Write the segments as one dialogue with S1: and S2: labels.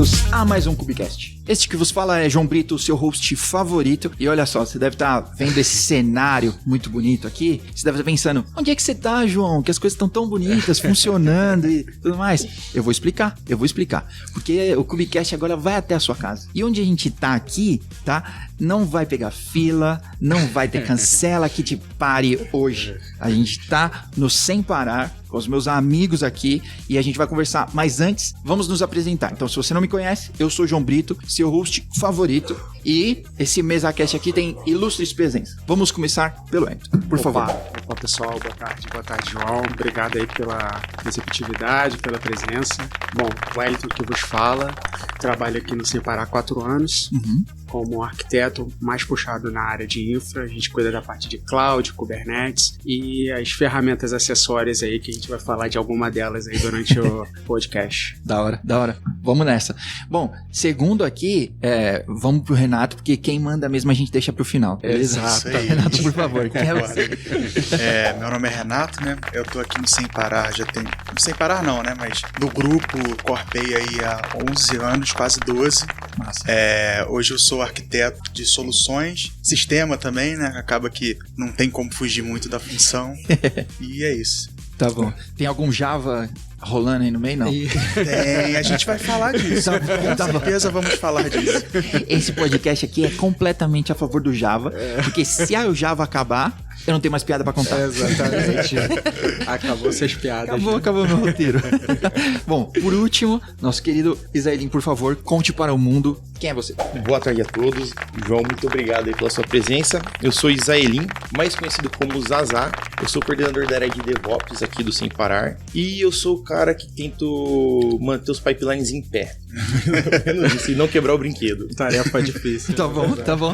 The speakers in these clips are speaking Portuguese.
S1: bem-vindos a mais um Cubicast. Este que vos fala é João Brito, seu host favorito. E olha só, você deve estar vendo esse cenário muito bonito aqui. Você deve estar pensando, onde é que você tá, João? Que as coisas estão tão bonitas, funcionando e tudo mais. Eu vou explicar. Porque o Cubicast agora vai até a sua casa. E onde a gente tá aqui, tá? Não vai pegar fila, não vai ter cancela que te pare hoje. A gente tá no Sem Parar, com os meus amigos aqui, e a gente vai conversar. Mas antes, vamos nos apresentar. Então, se você não me conhece, eu sou João Brito, seu host favorito, e esse MesaCast aqui tem ilustres presenças. Vamos começar pelo Wellington, por favor.
S2: Opa, pessoal, boa tarde, João. Obrigado aí pela receptividade, pela presença. Bom, o Wellington que vos fala, trabalho aqui no Sem Parar há 4 anos, como arquiteto mais puxado na área de infra. A gente cuida da parte de cloud, Kubernetes e as ferramentas acessórias aí, que a gente vai falar de alguma delas aí durante o podcast.
S1: Da hora. Vamos nessa. Bom, segundo aqui, vamos pro Renato, porque quem manda mesmo a gente deixa pro final. Beleza?
S3: Exato.
S1: Renato, por favor. Quem é você?
S3: Meu nome é Renato, né? Eu tô aqui no Sem Parar, já tem... Sem Parar não, né? Mas no grupo Corpay aí há 11 anos, quase 12.
S1: Massa.
S3: Hoje eu sou arquiteto de soluções, sistema também, né? Acaba que não tem como fugir muito da função. E é isso.
S1: Tá bom. Tem algum Java rolando aí no meio? Não.
S3: Tem, a gente vai falar disso. Com certeza vamos falar disso.
S1: Esse podcast aqui é completamente a favor do Java, porque se o Java acabar, eu não tenho mais piada pra contar.
S2: Exatamente. Acabou suas piadas.
S1: Acabou meu roteiro. Bom, por último, nosso querido Isaelin, por favor, conte para o mundo quem é você.
S4: Boa tarde a todos. João, muito obrigado aí pela sua presença. Eu sou Isaelin, mais conhecido como Zazá. Eu sou coordenador da área de DevOps aqui do Sem Parar. E eu sou o cara que tento manter os pipelines em pé. E não quebrar o brinquedo.
S2: Tarefa difícil.
S1: Tá bom.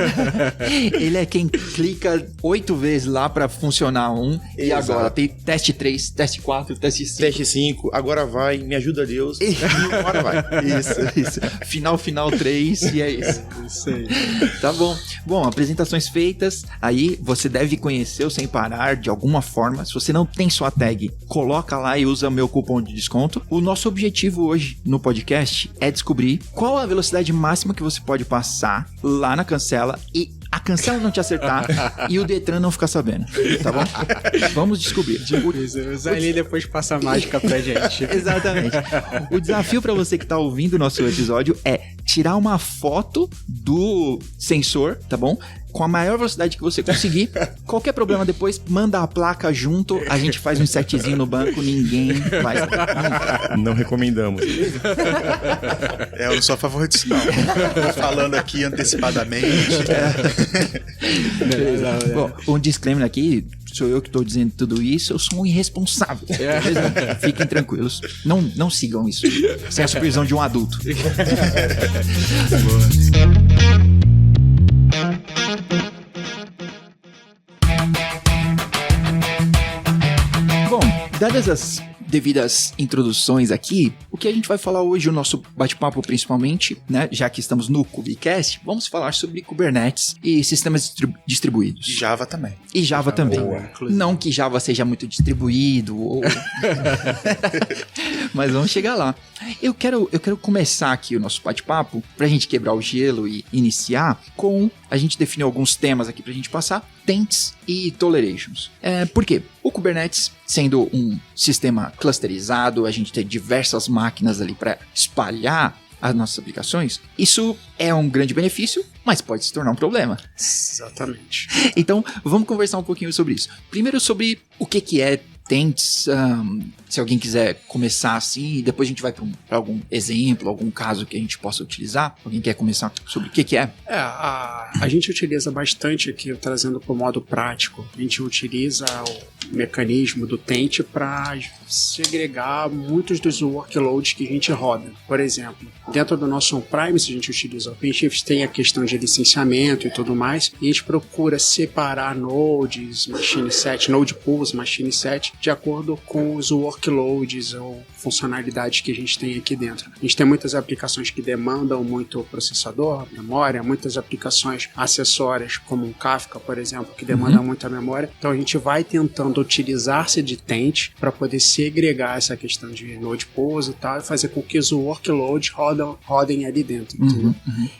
S1: Ele é quem clica 8 vezes lá pra funcionar e
S4: Exato.
S1: agora tem teste 3, teste 4, teste 5.
S4: Teste 5, agora vai, me ajuda Deus. E agora vai.
S1: Isso. Final 3 e é isso.
S2: Isso aí.
S1: Tá bom. Bom, apresentações feitas. Aí você deve conhecer o Sem Parar de alguma forma. Se você não tem sua tag, coloca lá e usa meu cupom de desconto. O nosso objetivo hoje no podcast é descobrir qual a velocidade máxima que você pode passar lá na cancela e a cancela não te acertar e o Detran não ficar sabendo, tá bom? Vamos descobrir.
S2: O Zaini depois passa a mágica pra gente.
S1: Exatamente. O desafio pra você que tá ouvindo o nosso episódio é tirar uma foto do sensor, tá bom? Com a maior velocidade que você conseguir. Qualquer problema depois, manda a placa junto, a gente faz um setzinho no banco, ninguém vai.
S4: Não recomendamos.
S3: Eu não sou a favor disso, não. Tô falando aqui antecipadamente.
S1: Bom, um disclaimer aqui, sou eu que tô dizendo tudo isso, eu sou um irresponsável. Beleza? Fiquem tranquilos. Não sigam isso. Sem a supervisão de um adulto. Bom, dadas as devidas introduções aqui, o que a gente vai falar hoje, o nosso bate-papo principalmente, né, já que estamos no Cubicast, vamos falar sobre Kubernetes e sistemas distribuídos.
S3: E Java também.
S1: E Java também. Não que Java seja muito distribuído, mas vamos chegar lá. Eu quero começar aqui o nosso bate-papo, pra gente quebrar o gelo e iniciar com... A gente definiu alguns temas aqui pra gente passar. Taints e Tolerations. Por quê? O Kubernetes, sendo um sistema clusterizado, a gente tem diversas máquinas ali para espalhar as nossas aplicações, isso é um grande benefício, mas pode se tornar um problema.
S2: Exatamente.
S1: Então, vamos conversar um pouquinho sobre isso. Primeiro sobre o que é Taints, se alguém quiser começar assim, e depois a gente vai para algum exemplo, algum caso que a gente possa utilizar. Alguém quer começar sobre o que é?
S2: A gente utiliza bastante aqui, trazendo para o modo prático, a gente utiliza o mecanismo do Taint para segregar muitos dos workloads que a gente roda. Por exemplo, dentro do nosso on-premise, a gente utiliza o OpenShift, tem a questão de licenciamento e tudo mais, e a gente procura separar nodes, machine set, node pools, machine set, de acordo com os workloads ou funcionalidades que a gente tem aqui dentro. A gente tem muitas aplicações que demandam muito processador, memória, muitas aplicações acessórias, como um Kafka, por exemplo, que demanda muita memória. Então a gente vai tentando utilizar-se de Tent para poder segregar essa questão de node pools e tal, e fazer com que os workloads rodem ali dentro, entendeu?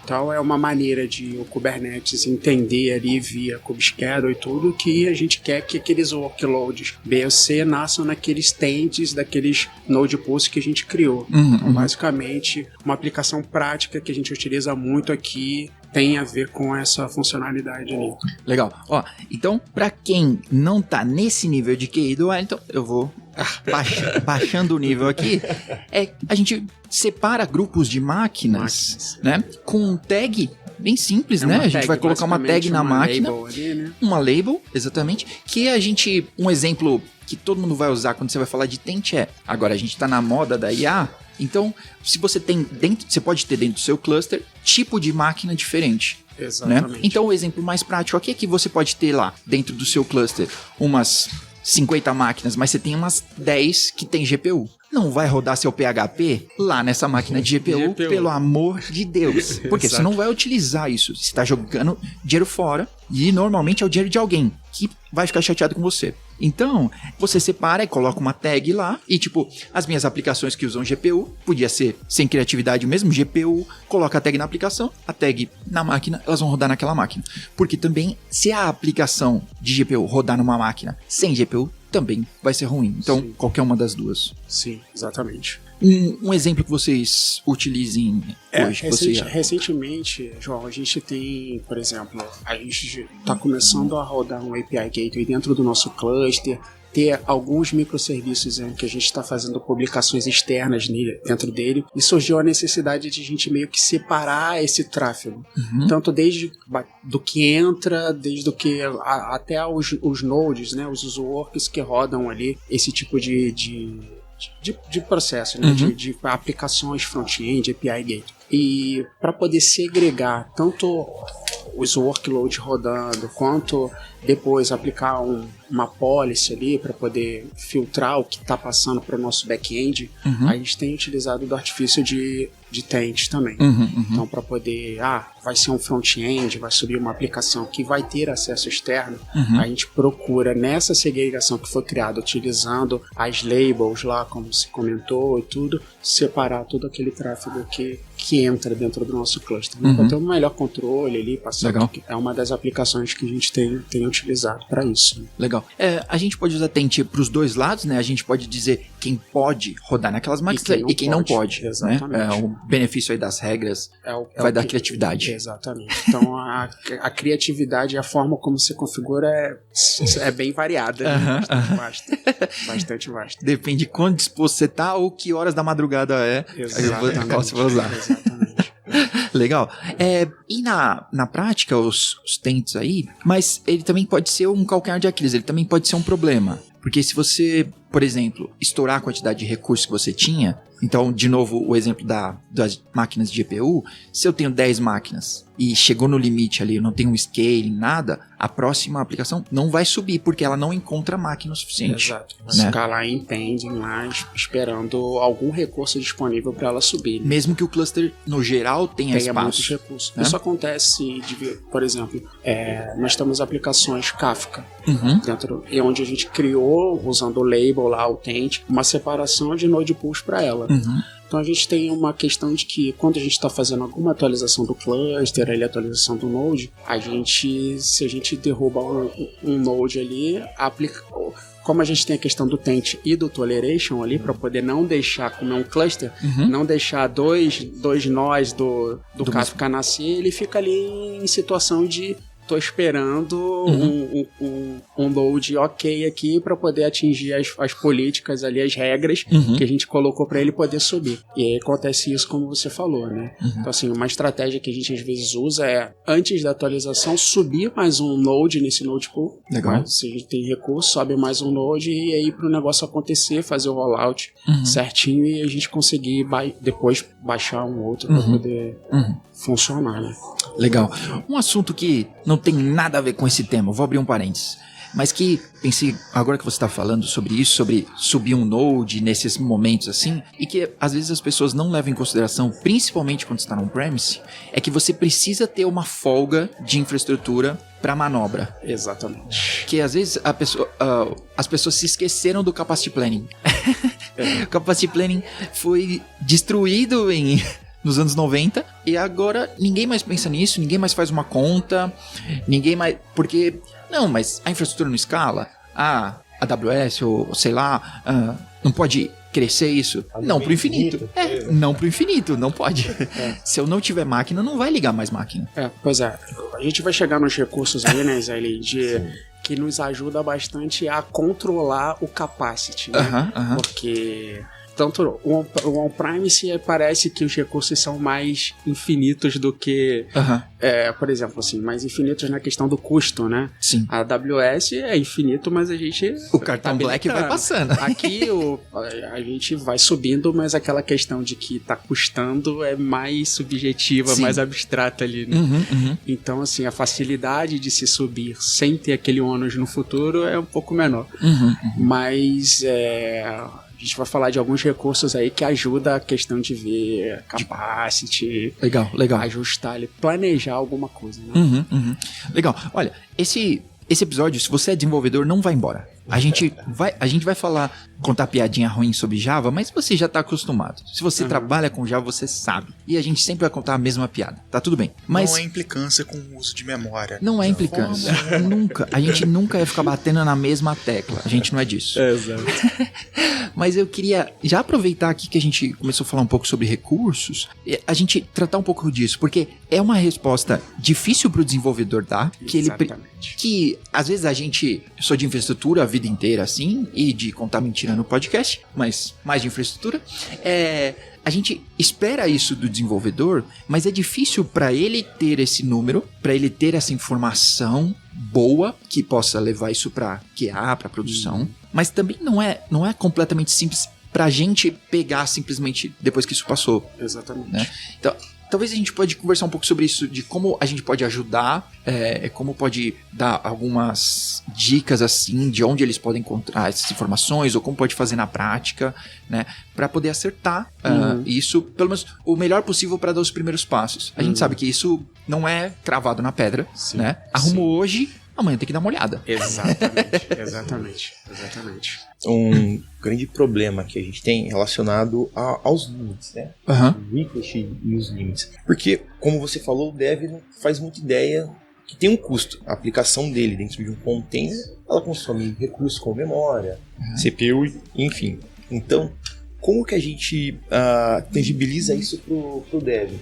S2: Então é uma maneira de o Kubernetes entender ali via kubesctl e tudo, que a gente quer que aqueles workloads B ou C nasçam naqueles tents daqueles node pools que a gente criou. Então, basicamente, uma aplicação prática que a gente utiliza muito aqui tem a ver com essa funcionalidade ali.
S1: Legal. Ó, então, pra quem não tá nesse nível de QI do Wellington, eu vou baixando o nível aqui. A gente separa grupos de máquinas, né? Com um tag bem simples, né? A gente vai colocar uma tag na máquina. Label ali, né? Uma label, exatamente. Que a gente... Um exemplo que todo mundo vai usar quando você vai falar de Tent agora a gente tá na moda da IA. Então, se você tem dentro, você pode ter dentro do seu cluster tipo de máquina diferente.
S2: Exatamente.
S1: Né? Então, o exemplo mais prático aqui é que você pode ter lá dentro do seu cluster umas 50 máquinas, mas você tem umas 10 que tem GPU. Não vai rodar seu PHP lá nessa máquina de GPU, pelo amor de Deus. Porque você não vai utilizar isso. Você está jogando dinheiro fora e normalmente é o dinheiro de alguém que vai ficar chateado com você. Então, você separa e coloca uma tag lá e, tipo, as minhas aplicações que usam GPU, podia ser sem criatividade mesmo, GPU, coloca a tag na aplicação, a tag na máquina, elas vão rodar naquela máquina. Porque também, se a aplicação de GPU rodar numa máquina sem GPU, também vai ser ruim. Então, sim, qualquer uma das duas.
S2: Sim, exatamente.
S1: Um exemplo que vocês utilizem hoje.
S2: Recentemente, João, a gente tem, por exemplo, a gente está começando a rodar um API Gateway dentro do nosso cluster, ter alguns microserviços em que a gente está fazendo publicações externas dentro dele, e surgiu a necessidade de a gente meio que separar esse tráfego. Tanto desde do que entra, desde o que até os nodes, né, os workers que rodam ali esse tipo de processo, né, de aplicações front-end, API Gateway. E para poder segregar tanto os workloads rodando, quanto depois aplicar uma policy ali para poder filtrar o que está passando para o nosso back-end, a gente tem utilizado do artifício de Tent também. Então, para poder, vai ser um front-end, vai subir uma aplicação que vai ter acesso externo, a gente procura nessa segregação que foi criada, utilizando as labels lá, como se comentou e tudo, separar todo aquele tráfego que entra dentro do nosso cluster, para ter um melhor controle ali, passar. É uma das aplicações que a gente tem utilizado para isso.
S1: Legal. A gente pode usar Tent para os dois lados, né? A gente pode dizer quem pode rodar naquelas máquinas e quem não pode. Exatamente. Né? O benefício aí das regras vai dar criatividade.
S2: Exatamente. Então a criatividade e a forma como se configura é bem variada. Né? Bastante vasta.
S1: Depende de quão disposto você tá ou que horas da madrugada qual você vai usar.
S2: Exatamente.
S1: Legal. E na prática, os tents aí, mas ele também pode ser um calcanhar de Aquiles, ele também pode ser um problema. Porque se você, por exemplo, estourar a quantidade de recursos que você tinha, então, de novo, o exemplo das máquinas de GPU, se eu tenho 10 máquinas e chegou no limite ali, eu não tenho um scaling, nada, a próxima aplicação não vai subir, porque ela não encontra máquina o suficiente.
S2: Exato. Vai ficar lá em pending, lá esperando algum recurso disponível para ela subir. Né?
S1: Mesmo que o cluster, no geral, tenha espaço.
S2: Muitos recursos. Né? Isso acontece, por exemplo, nós temos aplicações Kafka, dentro, onde a gente criou, usando o label lá, o Tent, uma separação de node pools para ela. Então a gente tem uma questão de que quando a gente está fazendo alguma atualização do cluster, ali, atualização do node, se a gente derruba um node ali, como a gente tem a questão do Tent e do Toleration ali, para poder não deixar, como é um cluster, não deixar dois nós do Kafka nascer, ele fica ali em situação de tô esperando um load ok aqui para poder atingir as políticas ali, as regras que a gente colocou para ele poder subir. E aí acontece isso como você falou, né? Então assim, uma estratégia que a gente às vezes usa é, antes da atualização, subir mais um node nesse node pool.
S1: Legal.
S2: Se a gente tem recurso, sobe mais um node e aí para o negócio acontecer, fazer o rollout certinho e a gente conseguir depois baixar um outro para poder funcionar, né?
S1: Legal. Um assunto que não tem nada a ver com esse tema, vou abrir um parênteses. mas que pensei, agora que você está falando sobre isso, sobre subir um node nesses momentos assim, e que às vezes as pessoas não levam em consideração, principalmente quando está on-premise, é que você precisa ter uma folga de infraestrutura para manobra.
S2: Exatamente.
S1: Que às vezes as pessoas se esqueceram do capacity planning. O capacity planning foi destruído nos anos 90 e agora ninguém mais pensa nisso, ninguém mais faz uma conta, ninguém mais... Porque, não, mas a infraestrutura não escala, a AWS ou sei lá, não pode crescer isso? Não pro infinito. Não pro infinito, não pode. Se eu não tiver máquina, não vai ligar mais máquina.
S2: Pois é. A gente vai chegar nos recursos aí, né, Zé, que nos ajuda bastante a controlar o capacity, né? Porque tanto o on-premise parece que os recursos são mais infinitos do que, por exemplo, assim, mais infinitos na questão do custo, né?
S1: Sim.
S2: A AWS é infinito, mas a gente...
S1: O cartão Black vai passando.
S2: Aqui a gente vai subindo, mas aquela questão de que tá custando é mais subjetiva, sim, mais abstrata ali, né? Então, assim, a facilidade de se subir sem ter aquele ônus no futuro é um pouco menor. Mas a gente vai falar de alguns recursos aí que ajudam a questão de ver capacity.
S1: Legal.
S2: Ajustar ali, planejar alguma coisa, né?
S1: Legal. Olha, esse episódio, se você é desenvolvedor, não vai embora. A gente vai contar piadinha ruim sobre Java, mas você já tá acostumado. Se você trabalha com Java, você sabe. E a gente sempre vai contar a mesma piada. Tá tudo bem. Mas
S3: não é implicância com o uso de memória.
S1: Não é implicância. Nunca. A gente nunca ia ficar batendo na mesma tecla. A gente não é disso.
S2: Exato.
S1: Mas eu queria já aproveitar aqui que a gente começou a falar um pouco sobre recursos, a gente tratar um pouco disso, porque é uma resposta difícil pro desenvolvedor dar, que às vezes eu sou de infraestrutura a vida inteira assim, e de contar mentira no podcast, mas mais de infraestrutura, a gente espera isso do desenvolvedor, mas é difícil para ele ter esse número, para ele ter essa informação boa que possa levar isso para QA, para produção, mas também não é completamente simples pra gente pegar simplesmente depois que isso passou.
S2: Exatamente.
S1: Né? Então, talvez a gente pode conversar um pouco sobre isso, de como a gente pode ajudar, como pode dar algumas dicas assim, de onde eles podem encontrar essas informações, ou como pode fazer na prática, né, para poder acertar isso, pelo menos o melhor possível para dar os primeiros passos. A gente sabe que isso não é cravado na pedra, sim, né? Arrumou hoje, amanhã tem que dar uma olhada.
S2: Exatamente.
S4: Um grande problema que a gente tem relacionado aos limites, né? Request e os limites. Porque, como você falou, o dev não faz muita ideia que tem um custo. A aplicação dele dentro de um container, ela consome recursos como memória, CPU, enfim. Então, como que a gente tangibiliza isso pro dev?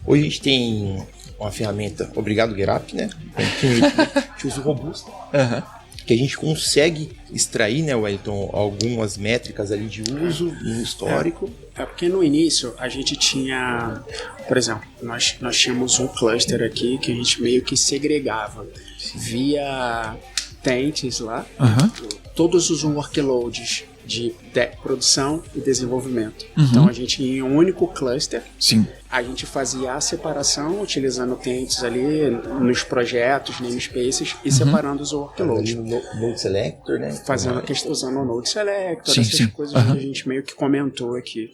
S4: Hoje a gente tem uma ferramenta, obrigado GetUp, né? A gente usa o Robusta, que a gente consegue extrair, né, Wellington, algumas métricas ali de uso no histórico.
S2: Porque no início a gente tinha, por exemplo, nós tínhamos um cluster aqui que a gente meio que segregava via tents lá, todos os workloads de produção e desenvolvimento. Então a gente ia em um único cluster.
S1: Sim.
S2: A gente fazia a separação utilizando tents ali nos projetos, namespaces e separando os workloads.
S4: Node Selector, né?
S2: Fazendo a questão usando o Node Selector, essas coisas que a gente meio que comentou aqui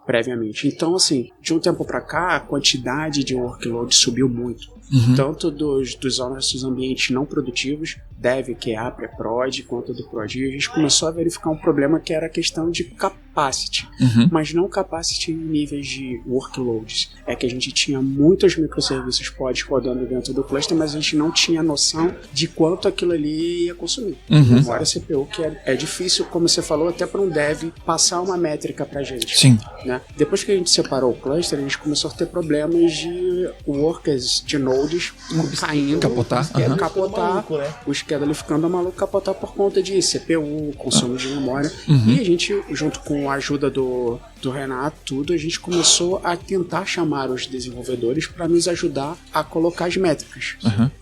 S2: previamente. Então, assim, de um tempo para cá, a quantidade de workload subiu muito. Tanto dos nossos ambientes não produtivos, dev, QA, pré-prod, quanto do prod. E a gente começou a verificar um problema que era a questão de capacity, mas não capacity em níveis de workloads. É que a gente tinha muitos microserviços pods rodando dentro do cluster, mas a gente não tinha noção de quanto aquilo ali ia consumir. Memória CPU, que é difícil, como você falou, até para um dev passar uma métrica pra gente.
S1: Sim.
S2: Né? Depois que a gente separou o cluster, a gente começou a ter problemas de workers, de nodes caindo,
S1: capotar,
S2: o schedule ficando maluco, capotar por conta de CPU, consumo de memória. E a gente, junto com a ajuda do Renato, a gente começou a tentar chamar os desenvolvedores para nos ajudar a colocar as métricas.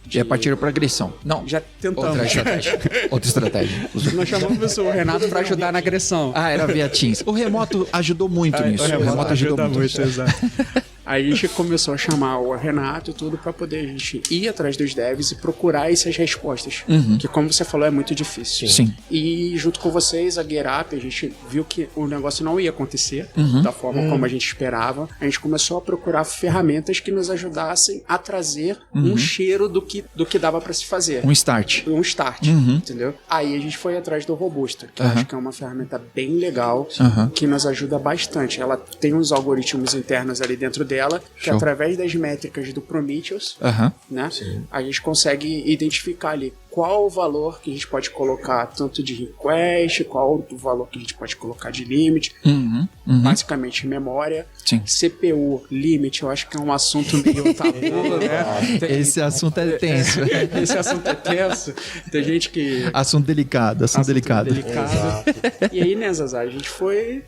S1: Já partiram para agressão. Não,
S2: já tentamos.
S1: Outra estratégia.
S2: Nós chamamos o Renato para ajudar na agressão.
S1: Era via Teams. O remoto ajudou muito nisso.
S2: O remoto ajudou muito, exato. Aí a gente começou a chamar o Renato e tudo pra poder a gente ir atrás dos devs e procurar essas respostas. Que, como você falou, é muito difícil.
S1: Sim.
S2: E junto com vocês, a GetUp, a gente viu que o negócio não ia acontecer da forma como a gente esperava. A gente começou a procurar ferramentas que nos ajudassem a trazer um cheiro do que dava pra se fazer.
S1: Um start.
S2: Um start, entendeu? Aí a gente foi atrás do Robusta, que eu acho que é uma ferramenta bem legal, que nos ajuda bastante. Ela tem uns algoritmos internos ali dentro dela, que
S1: Show.
S2: através das métricas do Prometheus, né, a gente consegue identificar ali qual o valor que a gente pode colocar tanto de request, qual o valor que a gente pode colocar de limit, basicamente memória.
S1: Sim.
S2: CPU, limit, eu acho que é um assunto meio tabu, né?
S1: Esse assunto é tenso.
S2: Esse assunto é tenso. Tem gente que...
S1: Assunto delicado, assunto delicado.
S2: E aí, né, Zazá, a gente foi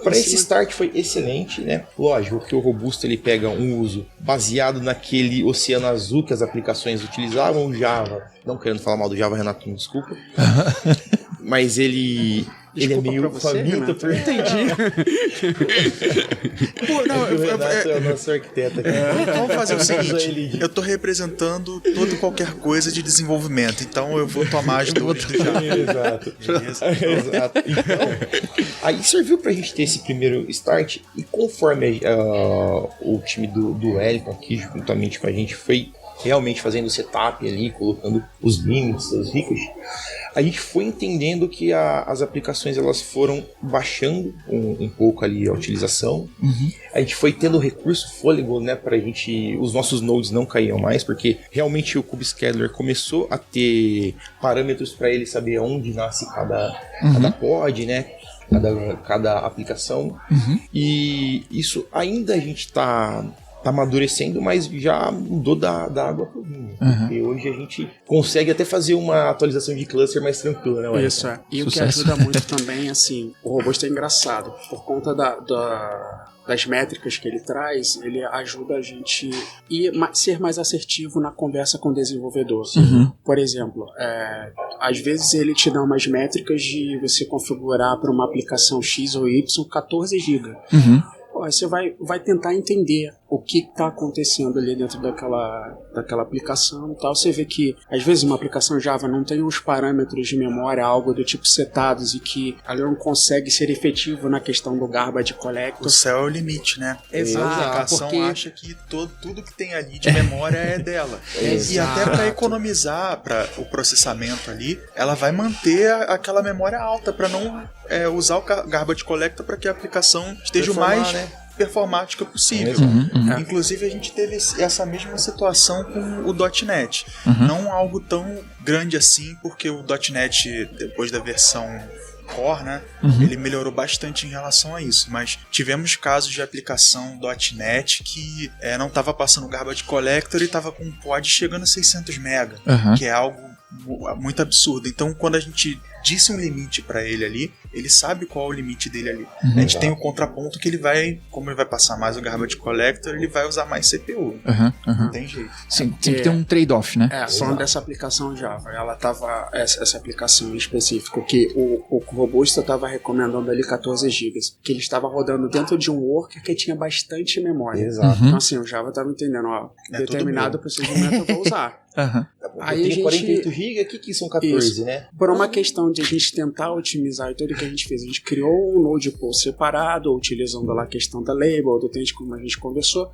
S4: Para esse start foi excelente, né? Lógico que o Robusto ele pega um uso baseado naquele oceano azul que as aplicações utilizavam, o Java. Não querendo falar mal do Java, Renato, desculpa. Mas ele é meio faminto por...
S2: Entendi.
S3: Pô, não,
S4: O Renato é o nosso arquiteto aqui.
S3: vamos fazer o seguinte: eu tô representando toda e qualquer coisa de desenvolvimento, então eu vou tomar as dores do Java.
S4: Exato.
S3: Beleza?
S4: Exato. Então, aí serviu pra gente ter esse primeiro start e conforme o time do Wellington aqui, juntamente com a gente, foi realmente fazendo o setup ali, colocando os limites, os ricos, a gente foi entendendo que as aplicações elas foram baixando um pouco ali a utilização. A gente foi tendo recurso, fôlego, né, pra gente, os nossos nodes não caíam mais, porque realmente o Kubescaler começou a ter parâmetros para ele saber onde nasce cada pod, né, cada aplicação. E isso ainda a gente tá amadurecendo, mas já mudou da água pro vinho. Porque hoje a gente consegue até fazer uma atualização de cluster mais tranquila, né, Wellington?
S2: Isso, é. E
S1: Sucesso.
S2: o que ajuda muito também, assim, o Robusta é engraçado. Por conta das métricas que ele traz, ele ajuda a gente a ser mais assertivo na conversa com o desenvolvedor. Por exemplo, às vezes ele te dá umas métricas de você configurar para uma aplicação X ou Y 14 GB. Você vai tentar entender o que está acontecendo ali dentro daquela aplicação e tal. Você vê que, às vezes, uma aplicação Java não tem uns parâmetros de memória, algo do tipo setados, e que ela não consegue ser efetivo na questão do garbage collector.
S3: O céu é o limite, né?
S2: Exato,
S3: A aplicação
S2: porque-
S3: acha que tudo que tem ali de memória é dela. E
S2: Exato.
S3: até para economizar para o processamento ali, ela vai manter aquela memória alta para não usar o garbage collector para que a aplicação esteja o mais performática possível. Inclusive a gente teve essa mesma situação com o .NET. Não algo tão grande assim, porque o .NET, depois da versão Core, né, ele melhorou bastante em relação a isso, mas tivemos casos de aplicação .NET que não estava passando garbage collector e estava com um pod chegando a 600 MB, que é algo muito absurdo. Então, quando a gente disse um limite para ele ali, ele sabe qual é o limite dele ali. A gente tem o contraponto que ele vai, como ele vai passar mais o garbage collector, ele vai usar mais CPU. Não tem jeito.
S1: Sim, tem que ter um trade-off, né?
S2: Falando dessa aplicação Java, ela tava, essa aplicação em específico, que o Robusta estava recomendando ali 14 GB, que ele estava rodando dentro de um worker que tinha bastante memória.
S4: Exato.
S2: Então assim, o Java estava entendendo, determinado procedimento eu vou usar. Aí
S4: Tem
S2: a gente-
S4: 48 GB, aqui que são 14,
S2: Isso.
S4: né?
S2: Por uma questão de a gente tentar otimizar e tudo que a gente fez, a gente criou um node pool separado, utilizando lá a questão da label, do tempo como a gente conversou,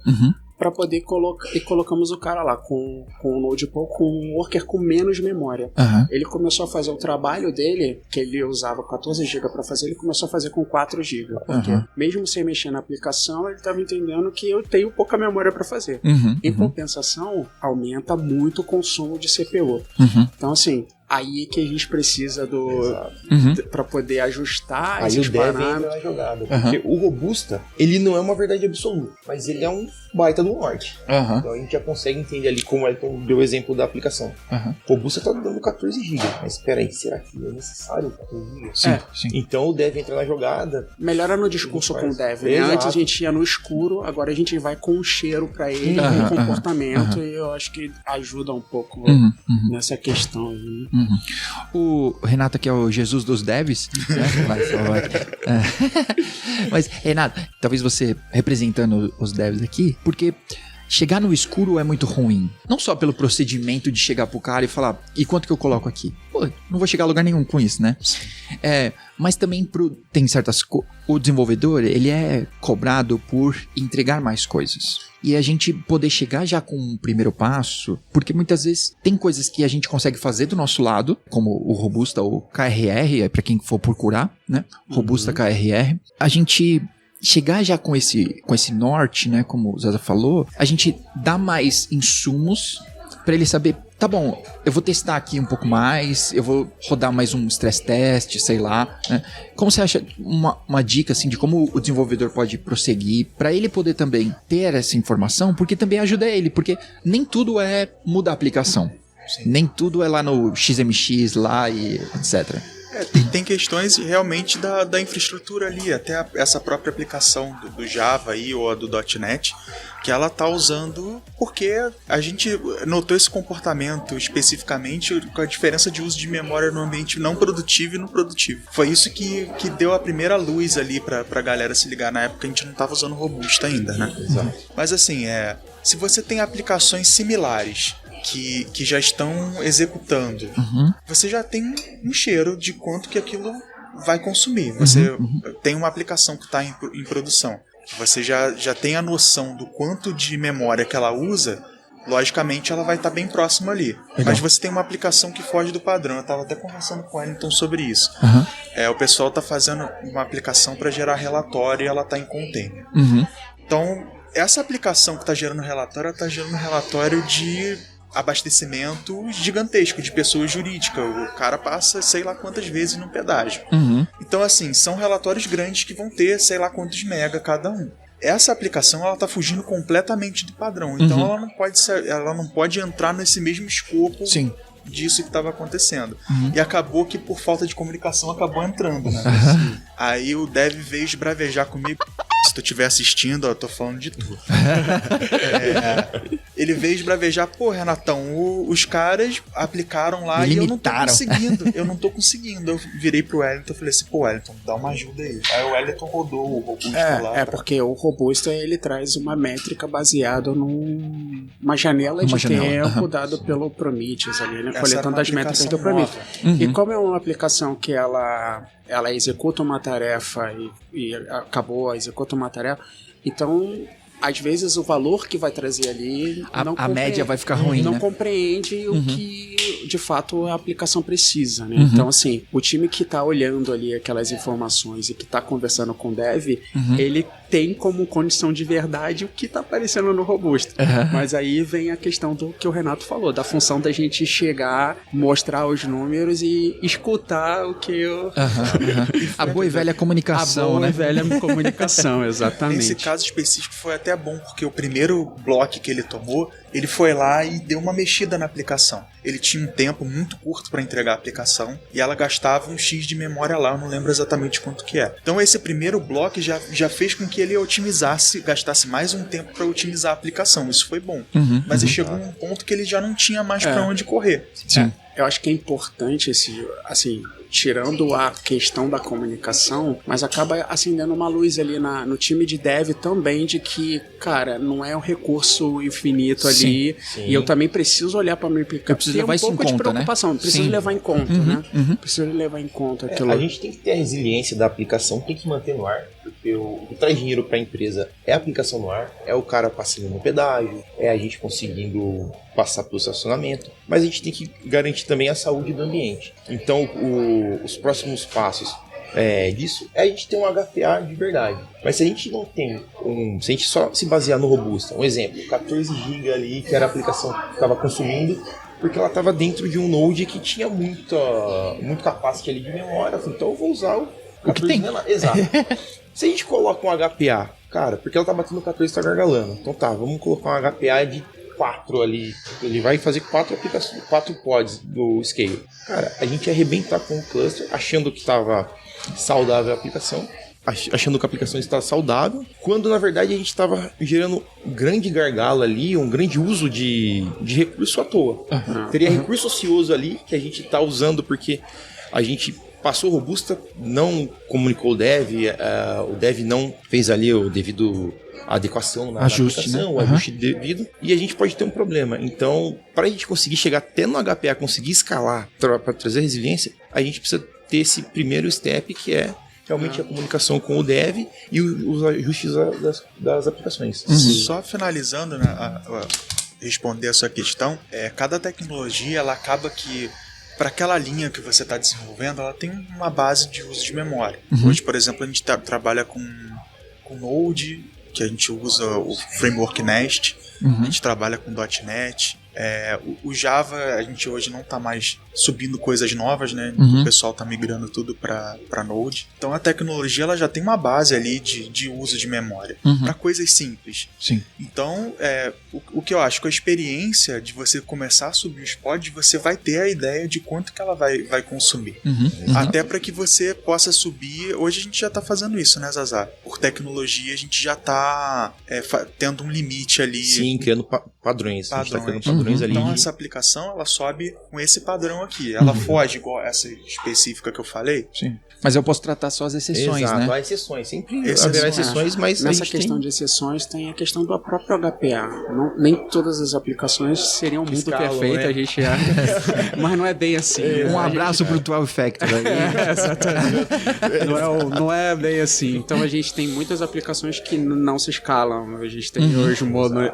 S2: para poder colocar, e colocamos o cara lá com o node pool, com um worker com menos memória. Ele começou a fazer o trabalho dele, que ele usava 14 GB para fazer, ele começou a fazer com 4 GB, porque mesmo sem mexer na aplicação, ele estava entendendo que eu tenho pouca memória para fazer. Em compensação, aumenta muito o consumo de CPU. Então, assim, aí que a gente precisa para poder ajustar
S4: Aí
S2: esses
S4: o dev entra
S2: parâmetros.
S4: na jogada. Porque o Robusta, ele não é uma verdade absoluta, mas ele é um baita do norte. Então a gente já consegue entender ali como ele deu o exemplo da aplicação. Robusta tá dando 14 GB, mas espera aí, será que é necessário 14 GB?
S1: Sim.
S4: Então o dev entra na jogada.
S2: Melhora no discurso com o dev, né? Antes a gente ia no escuro, agora a gente vai com o cheiro pra ele, com o comportamento, e eu acho que ajuda um pouco nessa questão aí.
S1: O Renato aqui é o Jesus dos devs, né? Mas, Renato, talvez você representando os devs aqui, porque chegar no escuro é muito ruim. Não só pelo procedimento de chegar pro cara e falar, e quanto que eu coloco aqui? Pô, não vou chegar a lugar nenhum com isso, né? Mas também tem certas o desenvolvedor, ele é cobrado por entregar mais coisas. E a gente poder chegar já com um primeiro passo, porque muitas vezes tem coisas que a gente consegue fazer do nosso lado, como o Robusta ou KRR, para quem for procurar, né? Robusta KRR. A gente chegar já com esse norte, né? Como o Zaza falou, a gente dá mais insumos para ele saber, tá bom, eu vou testar aqui um pouco mais, eu vou rodar mais um stress test, sei lá, né? Como você acha uma dica assim de como o desenvolvedor pode prosseguir para ele poder também ter essa informação, porque também ajuda ele, porque nem tudo é mudar a aplicação. Sim. Nem tudo é lá no XMX lá e etc.
S3: Tem questões realmente da infraestrutura ali, até essa própria aplicação do Java aí, ou a do .NET, que ela tá usando porque a gente notou esse comportamento especificamente com a diferença de uso de memória no ambiente não produtivo e no produtivo. Foi isso que deu a primeira luz ali pra galera se ligar. Na época a gente não tava usando Robusta ainda, né? Exato. Mas assim, se você tem aplicações similares que já estão executando, você já tem um cheiro de quanto que aquilo vai consumir. Você tem uma aplicação que está em produção, que você já tem a noção do quanto de memória que ela usa, logicamente ela vai estar bem próxima ali. Legal. Mas você tem uma aplicação que foge do padrão. Eu estava até conversando com o Wellington sobre isso. O pessoal está fazendo uma aplicação para gerar relatório e ela está em container. Então, essa aplicação que está gerando relatório, ela está gerando relatório de abastecimento gigantesco de pessoa jurídica. O cara passa sei lá quantas vezes no pedágio. Então, assim, são relatórios grandes que vão ter sei lá quantos mega cada um. Essa aplicação, ela tá fugindo completamente do padrão. Então, ela não pode entrar nesse mesmo escopo disso que estava acontecendo. E acabou que, por falta de comunicação, acabou entrando, né? Aí o dev veio esbravejar comigo. Se tu estiver assistindo, eu tô falando de tu. Ele veio esbravejar, pô, Renatão, os caras aplicaram lá e eu não tô conseguindo. Eu virei pro Wellington e falei assim, pô, Wellington, dá uma ajuda aí. Aí o Wellington rodou o Robusta lá.
S2: Porque o Robusta, ele traz uma métrica baseada numa janela de tempo dada pelo Prometheus ali, né? Coletando as métricas do Prometheus. E como é uma aplicação que ela executa uma tarefa e acabou, executa uma tarefa, então às vezes o valor que vai trazer ali
S1: a média vai ficar ruim,
S2: não compreende o que de fato a aplicação precisa, né? Então assim, o time que está olhando ali aquelas informações e que está conversando com o dev, ele tem como condição de verdade o que está aparecendo no Robusta. Mas aí vem a questão do que o Renato falou, da função da gente chegar, mostrar os números e escutar o que
S1: a boa e velha comunicação,
S2: a boa e velha comunicação, exatamente.
S3: Nesse caso específico foi até bom, porque o primeiro bloco que ele tomou, ele foi lá e deu uma mexida na aplicação. Ele tinha um tempo muito curto para entregar a aplicação e ela gastava um X de memória lá, eu não lembro exatamente quanto que é. Então esse primeiro bloco já fez com que ele gastasse mais um tempo para otimizar a aplicação. Isso foi bom. Mas ele chegou a um ponto que ele já não tinha mais para onde correr.
S2: Eu acho que é importante tirando a questão da comunicação, mas acaba acendendo uma luz ali no time de dev também de que, cara, não é um recurso infinito ali, e eu também preciso olhar para minha aplicação.
S1: Eu preciso levar isso em conta,
S2: de preocupação,
S1: né?
S2: Preciso levar em conta, né? Preciso levar em conta aquilo.
S4: A gente tem que ter a resiliência da aplicação, tem que manter no ar, porque o que traz dinheiro para a empresa é a aplicação no ar, é o cara passando no pedágio, é a gente conseguindo passar pelo estacionamento, mas a gente tem que garantir também a saúde do ambiente. Então, os próximos passos disso é a gente ter um HPA de verdade. Mas se a gente não tem se a gente só se basear no Robusta, um exemplo, 14 GB ali, que era a aplicação que estava consumindo, porque ela estava dentro de um Node que tinha muito capacity ali de memória, então eu vou usar o 14
S1: que tem.
S4: Exato. Se a gente coloca um HPA Cara, porque ela tá batendo 14 e tá gargalando. Então tá, vamos colocar um HPA de 4 ali. Ele vai fazer 4 aplicações, 4 pods do Scale. Cara, a gente ia arrebentar com o cluster, achando que tava saudável a aplicação, achando que a aplicação está saudável, quando na verdade a gente estava gerando um grande gargalo ali, um grande uso de recurso à toa. Teria recurso ocioso ali que a gente está usando porque a gente passou robusta, não comunicou o dev não fez ali o devido adequação na aplicação, o ajuste devido, e a gente pode ter um problema. Então, para a gente conseguir chegar até no HPA, conseguir escalar para trazer resiliência, a gente precisa ter esse primeiro step que é realmente a comunicação com o dev e os ajustes das aplicações.
S3: Só finalizando, né, responder a sua questão, cada tecnologia ela acaba que para aquela linha que você está desenvolvendo, ela tem uma base de uso de memória. Hoje, por exemplo, a gente trabalha com Node, que a gente usa o framework Nest, a gente trabalha com .NET. O Java, a gente hoje não está mais subindo coisas novas, né? O pessoal está migrando tudo para Node. Então a tecnologia ela já tem uma base ali de uso de memória para coisas simples.
S1: Sim.
S3: Então o que eu acho, com a experiência de você começar a subir os pods, você vai ter a ideia de quanto que ela vai consumir. Até para que você possa subir. Hoje a gente já está fazendo isso, né, Zazá? Por tecnologia a gente já está tendo um limite ali.
S4: Sim, criando padrões. A gente tá criando padrões ali.
S3: Então essa aplicação ela sobe com esse padrão aqui. Ela foge igual essa específica que eu falei.
S1: Sim. Mas eu posso tratar só as exceções,
S4: né?
S1: Há
S4: exceções. Sempre haverá exceções, mas
S2: nessa questão de exceções tem a questão do próprio HPA. Nem todas as aplicações seriam muito perfeitas, a gente mas não é bem assim.
S1: Um abraço pro 12 Factor aí.
S2: Exatamente. Não é bem assim. Então a gente tem muitas aplicações que não se escalam. A gente tem hoje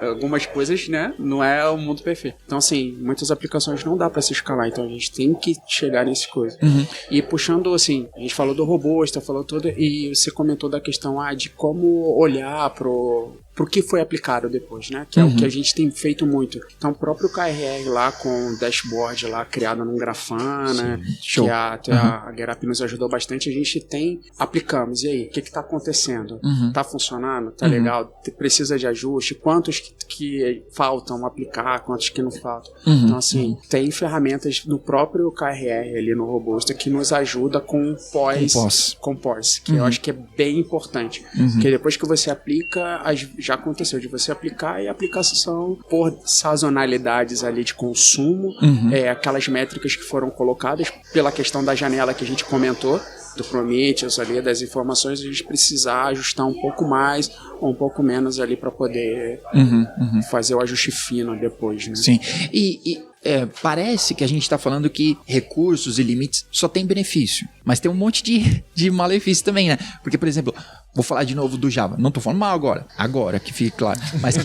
S2: algumas coisas, né? Não é o mundo perfeito. Então assim, muitas aplicações não dá para se escalar. Então a gente tem que chegar nesse coisa. E puxando assim, a gente falou do robusta, falou tudo, e você comentou da questão de como olhar pro que foi aplicado depois, né? Que é o que a gente tem feito muito. Então, o próprio KRR lá com o dashboard lá criado num Grafana, que a GetUp nos ajudou bastante, a gente aplicamos. E aí, o que tá acontecendo? Tá funcionando? Tá legal? Precisa de ajuste? Quantos que faltam aplicar? Quantos que não faltam? Então, assim, tem ferramentas no próprio KRR ali no Robusta que nos ajuda com pós, que eu acho que é bem importante. Porque depois que você aplica, já aconteceu de você aplicar e a aplicação por sazonalidades ali de consumo, aquelas métricas que foram colocadas pela questão da janela que a gente comentou, do Prometheus ali, das informações, a gente precisar ajustar um pouco mais ou um pouco menos ali para poder fazer o ajuste fino depois, né?
S1: Sim, parece que a gente está falando que recursos e limites só tem benefício, mas tem um monte de malefício também, né? Porque, por exemplo, vou falar de novo do Java, não tô falando mal agora que fique claro, mas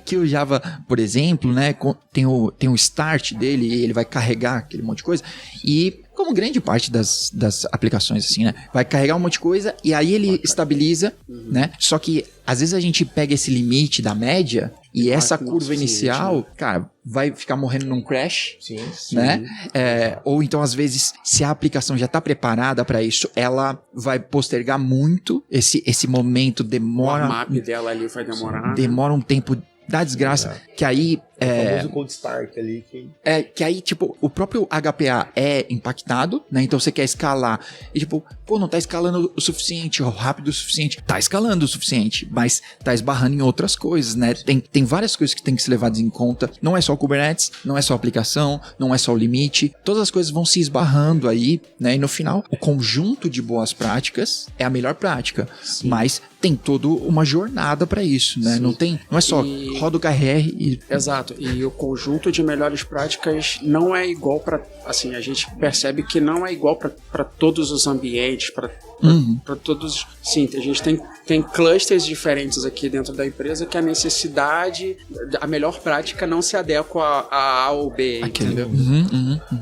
S1: que o Java, por exemplo, né, tem o start dele e ele vai carregar aquele monte de coisa e como grande parte das aplicações, assim, né? Vai carregar um monte de coisa e aí ele estabiliza, né? Só que, às vezes, a gente pega esse limite da média e essa curva inicial, cara, vai ficar morrendo num crash, né? Ou então, às vezes, se a aplicação já está preparada para isso, ela vai postergar muito esse momento, demora...
S2: O map dela ali vai demorar.
S1: Demora um tempo da desgraça, que aí...
S4: O famoso cold start ali.
S1: Que aí, tipo, o próprio HPA é impactado, né? Então você quer escalar e, tipo, não tá escalando o suficiente, rápido o suficiente. Tá escalando o suficiente, mas tá esbarrando em outras coisas, né? Tem várias coisas que tem que ser levadas em conta. Não é só o Kubernetes, não é só a aplicação, não é só o limite. Todas as coisas vão se esbarrando aí, né? E no final, o conjunto de boas práticas é a melhor prática. Sim. Mas tem toda uma jornada para isso, né? Não é só roda o KRR e...
S2: Exato. E o conjunto de melhores práticas não é igual para... Assim, a gente percebe que não é igual para todos os ambientes, para todos... Sim, a gente tem clusters diferentes aqui dentro da empresa que a necessidade, a melhor prática não se adequa a A ou B, entendeu?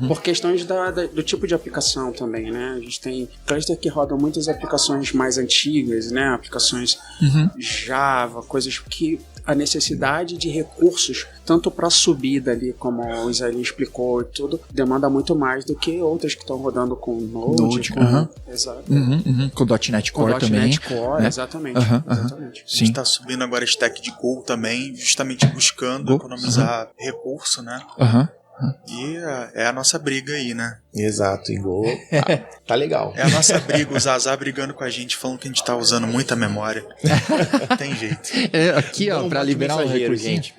S2: Por questões do tipo de aplicação também, né? A gente tem cluster que rodam muitas aplicações mais antigas, né? Aplicações Java, coisas que a necessidade de recursos, tanto para subida ali, como o Isaías explicou e tudo, demanda muito mais do que outras que estão rodando com Node. Exato.
S1: Com .NET Core também.
S2: .NET Core, né? Exatamente.
S3: A gente está subindo agora stack de Go também, justamente buscando economizar recurso, né? E é a nossa briga aí, né?
S4: Exato, e Go tá legal.
S3: É a nossa briga, o Zazá brigando com a gente, falando que a gente tá usando muita memória. Não tem jeito.
S1: Aqui, ó, pra liberar o recurso, gente.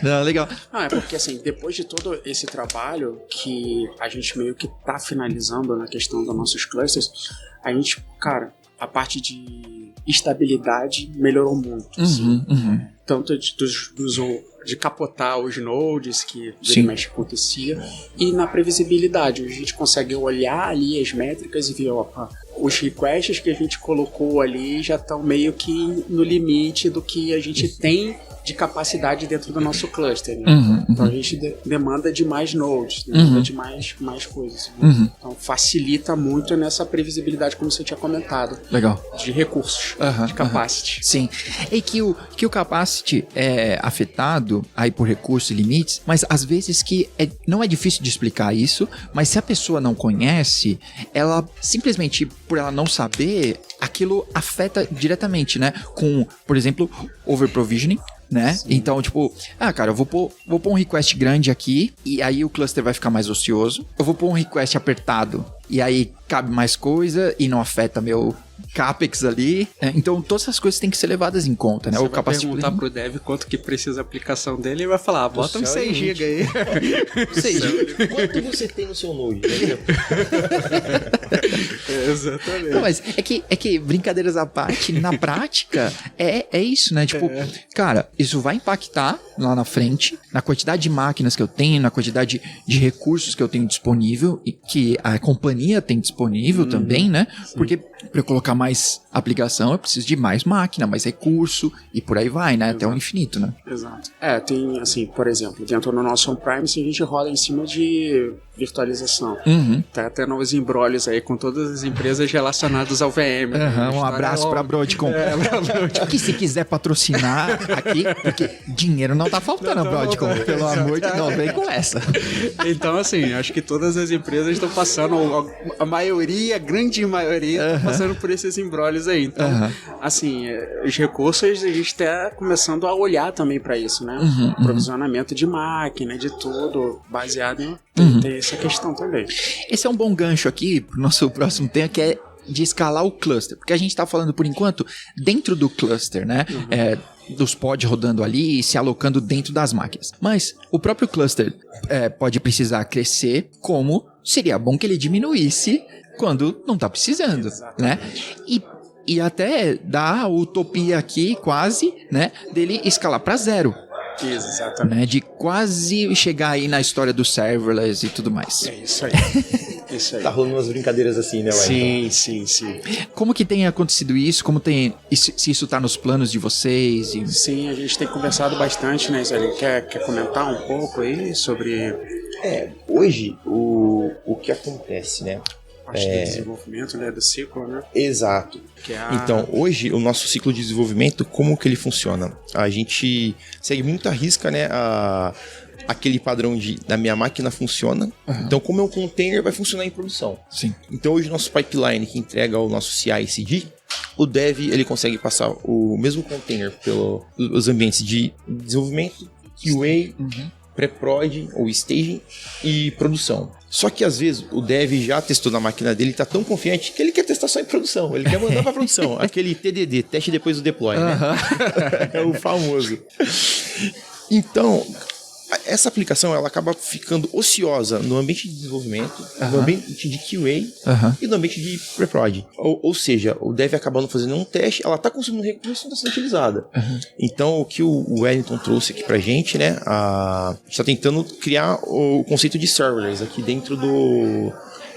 S1: Não, legal.
S2: Não, é porque assim, depois de todo esse trabalho que a gente meio que tá finalizando na questão dos nossos clusters, a gente, cara, a parte de estabilidade melhorou muito. Assim, tanto de capotar os nodes que mexe acontecia, e na previsibilidade, a gente consegue olhar ali as métricas e ver, opa, os requests que a gente colocou ali já estão meio que no limite do que a gente tem de capacidade dentro do nosso cluster, né? Então a gente demanda de mais nodes, demanda de mais coisas, né? Então facilita muito nessa previsibilidade, como você tinha comentado.
S1: Legal.
S2: De recursos, de capacity.
S1: Sim. E que o capacity é afetado aí por recursos e limites, mas às vezes que não é difícil de explicar isso, mas se a pessoa não conhece, ela simplesmente, por ela não saber, aquilo afeta diretamente, né? Com, por exemplo, over-provisioning, né? Sim. Então, tipo, cara, eu vou pôr um request grande aqui e aí o cluster vai ficar mais ocioso. Eu vou pôr um request apertado e aí cabe mais coisa e não afeta meu capex ali. Então, todas essas coisas têm que ser levadas em conta, né?
S2: Você vai perguntar pro dev quanto que precisa a aplicação dele e vai falar, bota uns 6 GB aí.
S4: 6 GB. Quanto você tem no seu Node?
S2: Exatamente.
S1: Não, mas é que brincadeiras à parte, na prática, é isso, né? Tipo, cara, isso vai impactar lá na frente, na quantidade de máquinas que eu tenho, na quantidade de recursos que eu tenho disponível e que a companhia tem disponível também, né? Sim. Porque para eu colocar mais aplicação, eu preciso de mais máquina, mais recurso e por aí vai, né? Até o infinito, né?
S2: Exato. Tem, assim, por exemplo, dentro do nosso on-premise, a gente roda em cima de virtualização. Tá até novos embrólios aí com todas as empresas relacionadas ao VM.
S1: Um abraço pra Broadcom. Que se quiser patrocinar aqui, porque dinheiro não tá faltando, Broadcom. Pelo amor de Deus, vem com essa.
S2: Então, assim, acho que todas as empresas estão passando, a maioria, a grande maioria, tá passando por esses embrólios aí. Então, assim, os recursos a gente tá começando a olhar também pra isso, né? Provisionamento de máquina, de tudo, baseado em tem essa questão também.
S1: Esse é um bom gancho aqui pro nosso próximo tema, que é de escalar o cluster, porque a gente tá falando por enquanto dentro do cluster, né? Dos pods rodando ali e se alocando dentro das máquinas. Mas o próprio cluster pode precisar crescer, como seria bom que ele diminuísse quando não tá precisando, né? E até dá a utopia aqui, quase, né? Dele escalar para 0.
S2: Exatamente.
S1: Né, de quase chegar aí na história do serverless e tudo mais.
S2: É isso aí. Isso aí.
S4: Tá rolando umas brincadeiras assim, né,
S2: Wellington? Sim.
S1: Como que tem acontecido isso? Se isso tá nos planos de vocês?
S2: Sim, a gente tem conversado bastante, né, Zé? Quer comentar um pouco aí sobre...
S4: Hoje, o que acontece, né?
S2: Parte do desenvolvimento, né, do ciclo, né?
S4: Exato. Então, hoje, o nosso ciclo de desenvolvimento, como que ele funciona? A gente segue muito à risca, né, aquele padrão da minha máquina funciona. Então, como é um container, vai funcionar em produção.
S1: Sim.
S4: Então, hoje, nosso pipeline que entrega o nosso CI/CD, o dev, ele consegue passar o mesmo container pelos ambientes de desenvolvimento, QA, pré-prod ou staging e produção. Só que às vezes o dev já testou na máquina dele e tá tão confiante que ele quer testar só em produção. Ele quer mandar pra produção. Aquele TDD, teste depois do deploy, né? É o famoso. Então, essa aplicação ela acaba ficando ociosa no ambiente de desenvolvimento, no ambiente de QA e no ambiente de pre-prod. Ou seja, o dev acaba não fazendo um teste, ela está consumindo recurso e não está sendo utilizada. Então, o que o Wellington trouxe aqui pra gente, né? A gente está tentando criar o conceito de serverless aqui dentro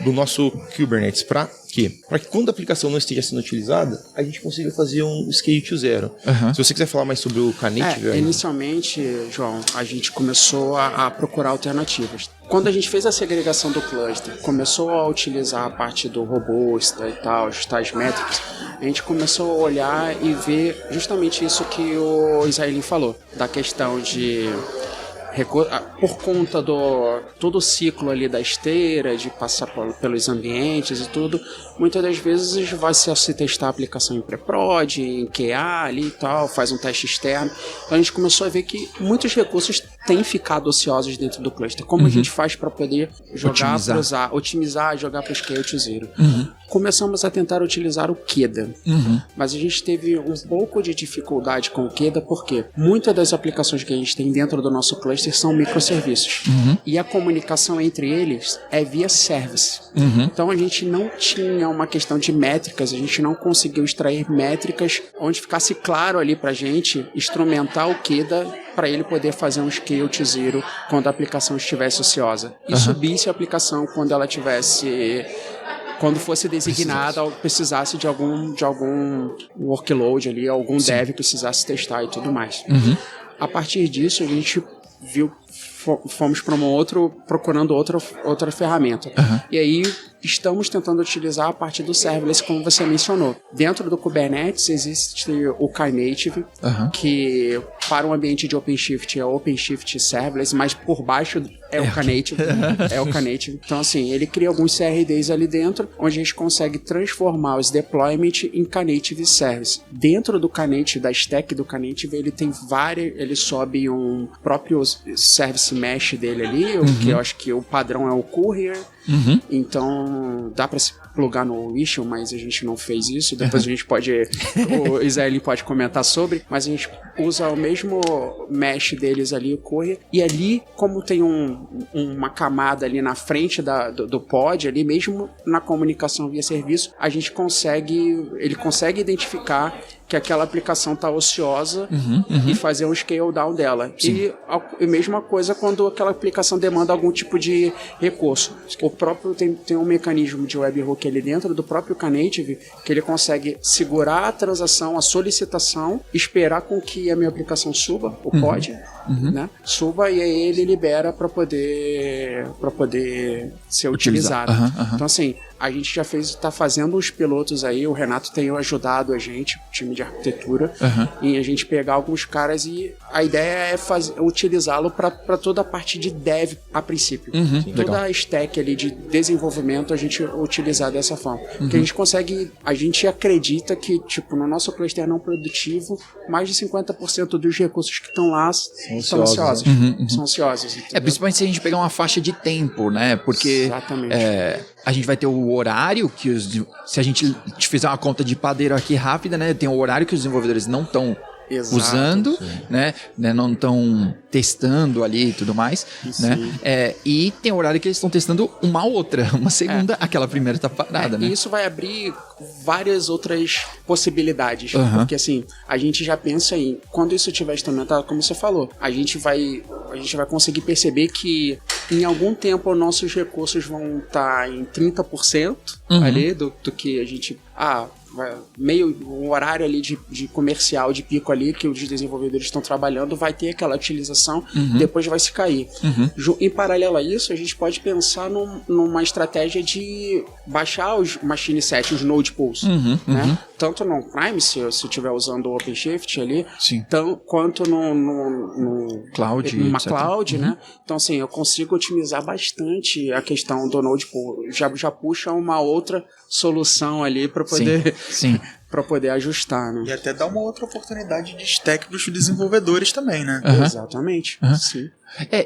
S4: do nosso Kubernetes para quê? Para que quando a aplicação não esteja sendo utilizada, a gente consiga fazer um scale to zero. Se você quiser falar mais sobre o Knative...
S2: Inicialmente, João, a gente começou a procurar alternativas. Quando a gente fez a segregação do cluster, começou a utilizar a parte do robusta e tal, ajustar as métricas, a gente começou a olhar e ver justamente isso que o Israeli falou, da questão de... por conta do todo o ciclo ali da esteira, de passar pelos ambientes e tudo, muitas das vezes vai se testar a aplicação em pré-prod, em QA ali e tal, faz um teste externo. Então a gente começou a ver que muitos recursos têm ficado ociosos dentro do cluster. Como a gente faz para poder jogar, otimizar, jogar para o scale to zero? Começamos a tentar utilizar o Keda, mas a gente teve um pouco de dificuldade com o Keda, porque muitas das aplicações que a gente tem dentro do nosso cluster são microserviços. E a comunicação entre eles é via service. Então a gente não tinha uma questão de métricas, a gente não conseguiu extrair métricas onde ficasse claro ali pra gente instrumentar o Keda para ele poder fazer um scale to zero quando a aplicação estivesse ociosa. E subisse a aplicação quando ela tivesse... quando fosse designada ou precisasse de algum workload ali, algum dev precisasse testar e tudo mais. A partir disso, a gente fomos para procurando outra ferramenta. E aí estamos tentando utilizar a parte do serverless, como você mencionou. Dentro do Kubernetes existe o Knative, que para um ambiente de OpenShift é OpenShift Serverless, mas por baixo é o Knative. É o Knative. Então, assim, ele cria alguns CRDs ali dentro, onde a gente consegue transformar os deployment em Knative Service. Dentro do Knative, da stack do Knative, ele tem ele sobe um próprio service mesh dele ali, que eu acho que o padrão é o Courier. Então dá para se plugar no issue, mas a gente não fez isso. Depois a gente pode, o Israeli pode comentar sobre, mas a gente usa o mesmo mesh deles ali, o Courier, e ali, como tem uma camada ali na frente do pod, ali mesmo na comunicação via serviço, ele consegue identificar que aquela aplicação está ociosa e fazer um scale down dela. E a mesma coisa quando aquela aplicação demanda algum tipo de recurso. O próprio tem um mecanismo de webhook ali dentro do próprio Knative que ele consegue segurar a transação, a solicitação, esperar com que a minha aplicação suba, o pod, né? Suba, e aí ele libera para poder ser utilizado. Então, assim, a gente já está fazendo uns pilotos aí, o Renato tem ajudado a gente, o time de arquitetura, em a gente pegar alguns caras, e a ideia é utilizá-lo para toda a parte de dev a princípio. Toda a stack ali de desenvolvimento a gente utilizar dessa forma. Porque a gente acredita que, tipo, no nosso cluster não produtivo, mais de 50% dos recursos que estão lá são ociosos. São ociosos.
S1: Principalmente se a gente pegar uma faixa de tempo, né? Porque
S2: exatamente.
S1: A gente vai ter o horário que se a gente fizer uma conta de padeiro aqui rápida, né? Tem o horário que os desenvolvedores não estão usando, né? Não estão testando ali e tudo mais, né? E tem o horário que eles estão testando uma segunda, aquela primeira tá parada, né?
S2: E isso vai abrir várias outras possibilidades, porque assim, a gente já pensa em, quando isso estiver instrumentado, como você falou, a gente vai conseguir perceber que em algum tempo nossos recursos vão estar em 30% ali do que a gente... um horário ali de comercial, de pico ali, que os desenvolvedores estão trabalhando, vai ter aquela utilização, depois vai se cair. Em paralelo a isso, a gente pode pensar numa estratégia de baixar os machine set, os node pools, né? Tanto no Prime, se eu estiver usando o OpenShift ali, quanto no
S1: Cloud,
S2: numa cloud, né? Então, assim, eu consigo otimizar bastante a questão do node pool. Já puxa uma outra solução ali para poder... para poder ajustar, né?
S3: E até dá uma outra oportunidade de stack para os desenvolvedores também, né?
S2: Exatamente, sim.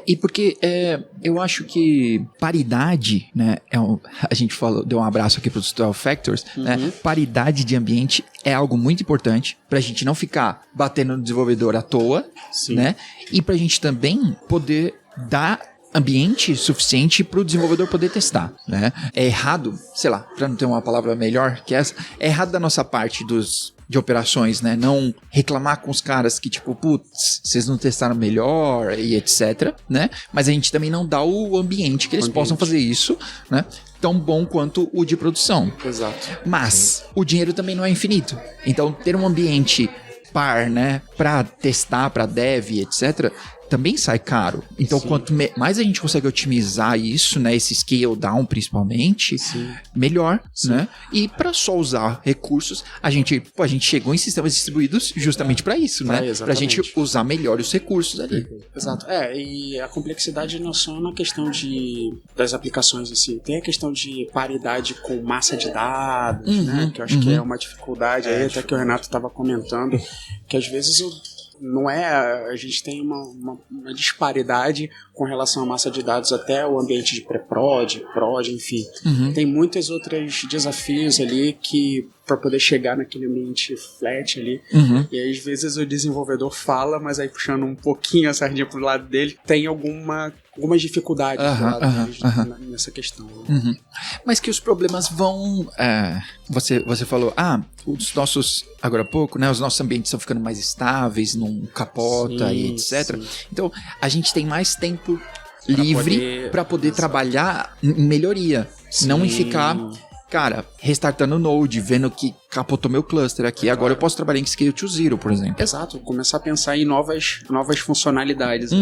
S1: E porque eu acho que paridade, né? A gente deu um abraço aqui para os 12 Factors, né? Paridade de ambiente é algo muito importante para a gente não ficar batendo no desenvolvedor à toa, né? E para a gente também poder dar ambiente suficiente para o desenvolvedor poder testar, né? É errado, sei lá, para não ter uma palavra melhor que essa, é errado da nossa parte de operações, né? Não reclamar com os caras que, tipo, putz, vocês não testaram melhor e etc, né? Mas a gente também não dá o ambiente que eles possam fazer isso, né? tão bom quanto o de produção.
S2: Exato.
S1: Mas o dinheiro também não é infinito. Então, ter um ambiente par, né, pra testar, pra dev, etc., também sai caro. Então, quanto mais a gente consegue otimizar isso, né, esse scale down principalmente, melhor, né? E para só usar recursos, a gente chegou em sistemas distribuídos justamente para isso, né? Pra gente usar melhor os recursos ali.
S2: Exato. E a complexidade não é só na questão das aplicações em si. Tem a questão de paridade com massa de dados, né? Que eu acho que é uma dificuldade aí, até que o Renato estava comentando, que às vezes não é, a gente tem uma disparidade com relação à massa de dados até o ambiente de pré-prod, prod, enfim. Tem muitos outros desafios ali que para poder chegar naquele ambiente flat ali. E aí, às vezes o desenvolvedor fala, mas aí puxando um pouquinho a sardinha pro lado dele, tem algumas dificuldades nessa questão.
S1: Mas que os problemas vão... Você falou, os nossos, agora há pouco, né, os nossos ambientes estão ficando mais estáveis, não capota e etc. Então, a gente tem mais tempo livre para poder trabalhar em melhoria. Não em ficar... Cara, restartando o Node, vendo que capotou meu cluster aqui. Agora eu posso trabalhar em Scale to Zero, por exemplo.
S2: Exato, começar a pensar em novas funcionalidades.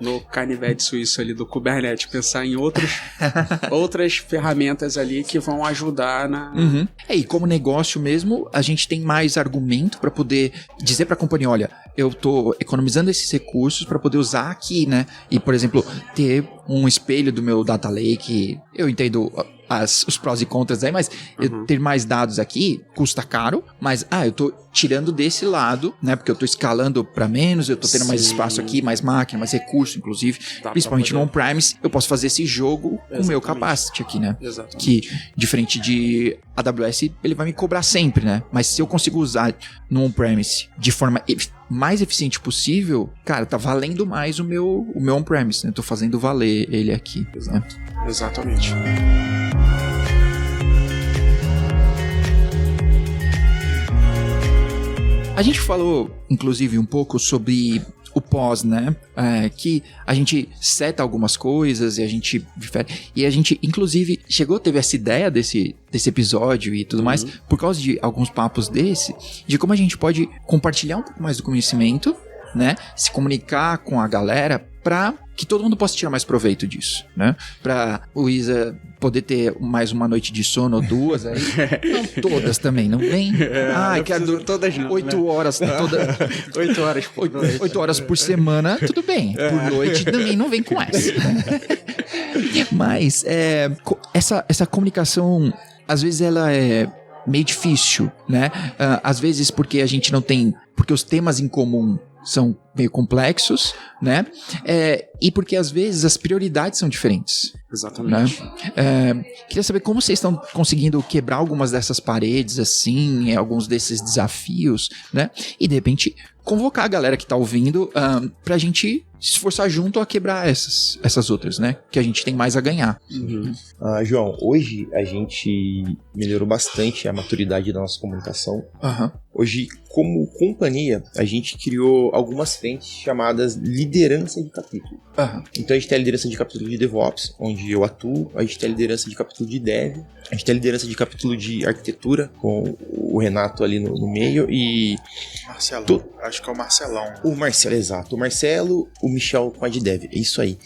S2: No canivete suíço ali do Kubernetes. Pensar em outras ferramentas ali que vão ajudar na...
S1: E como negócio mesmo, a gente tem mais argumento para poder dizer para a companhia, olha, eu tô economizando esses recursos para poder usar aqui, né? E, por exemplo, ter um espelho do meu data lake. Eu entendo os prós e contras aí, mas eu ter mais dados aqui custa caro, mas eu tô tirando desse lado, né, porque eu tô escalando para menos, eu tô tendo mais espaço aqui, mais máquina, mais recurso, inclusive, principalmente no on-premise, eu posso fazer esse jogo com o meu capacity aqui, né, que diferente de AWS, ele vai me cobrar sempre, né, mas se eu consigo usar no on-premise de forma mais eficiente possível, cara, tá valendo mais o meu on-premise, né, tô fazendo valer ele aqui.
S2: Exato. Né? Exatamente.
S1: A gente falou, inclusive, um pouco sobre o pós, né? Que a gente seta algumas coisas e a gente difere. E a gente, inclusive, teve essa ideia desse episódio e tudo mais, por causa de alguns papos de como a gente pode compartilhar um pouco mais do conhecimento, né? Se comunicar com a galera para que todo mundo possa tirar mais proveito disso, né? Pra o Isa poder ter mais uma noite de sono ou duas aí. Não todas também, não vem? Quero
S2: todas não,
S1: 8 horas.
S2: 8 horas por noite.
S1: 8 horas por semana, tudo bem. Por noite também não vem com essa. Mas essa comunicação, às vezes ela é meio difícil, né? Às vezes porque a gente não tem... Porque os temas em comum são meio complexos, né? E porque às vezes as prioridades são diferentes.
S2: Exatamente.
S1: Né? Queria saber como vocês estão conseguindo quebrar algumas dessas paredes, assim, alguns desses desafios, né? E de repente convocar a galera que tá ouvindo pra gente se esforçar junto a quebrar essas outras, né? Que a gente tem mais a ganhar.
S4: João, hoje a gente melhorou bastante a maturidade da nossa comunicação. Hoje, como companhia, a gente criou algumas frentes chamadas liderança de capítulo. Então a gente tem a liderança de capítulo de DevOps, onde eu atuo, a gente tem a liderança de capítulo de Dev, a gente tem a liderança de capítulo de arquitetura, com o Renato ali no meio e...
S3: Marcelo, acho que é o Marcelão.
S4: O Marcelo, exato. O Marcelo, o Michel com a de Dev, é isso aí.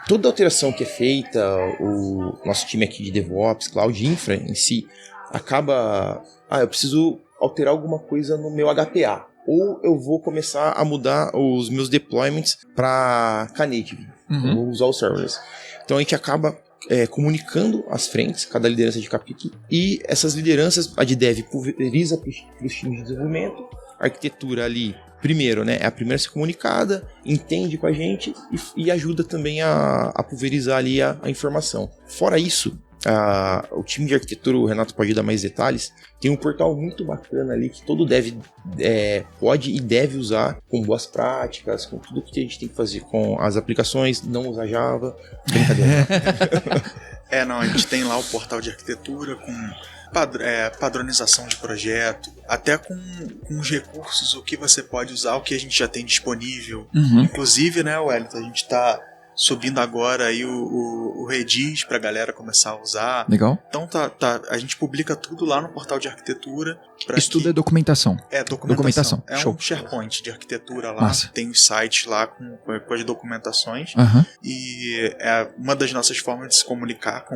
S4: Toda alteração que é feita, o nosso time aqui de DevOps, Cloud Infra em si, acaba... eu preciso alterar alguma coisa no meu HPA. Ou eu vou começar a mudar os meus deployments para Knative. Eu vou usar os serverless. Então a gente acaba comunicando as frentes, cada liderança de capítulo. E essas lideranças, a de Dev pulveriza para os times de desenvolvimento. A arquitetura ali, primeiro, né, é a primeira a ser comunicada, entende com a gente e ajuda também a pulverizar ali a informação. Fora isso, o time de arquitetura, o Renato pode dar mais detalhes, tem um portal muito bacana ali que todo dev pode e deve usar com boas práticas, com tudo que a gente tem que fazer com as aplicações, não usar Java, brincadeira.
S3: A gente tem lá o portal de arquitetura com padronização de projeto, até com os recursos, o que você pode usar, o que a gente já tem disponível. Inclusive, né, Wellington, a gente está subindo agora aí o Redis pra galera começar a usar.
S1: Legal.
S3: Então a gente publica tudo lá no portal de arquitetura.
S1: Isso tudo é documentação.
S3: É, documentação. É
S1: Show.
S3: Um SharePoint de arquitetura lá.
S1: Massa.
S3: Tem os sites lá com as documentações. E é uma das nossas formas de se comunicar com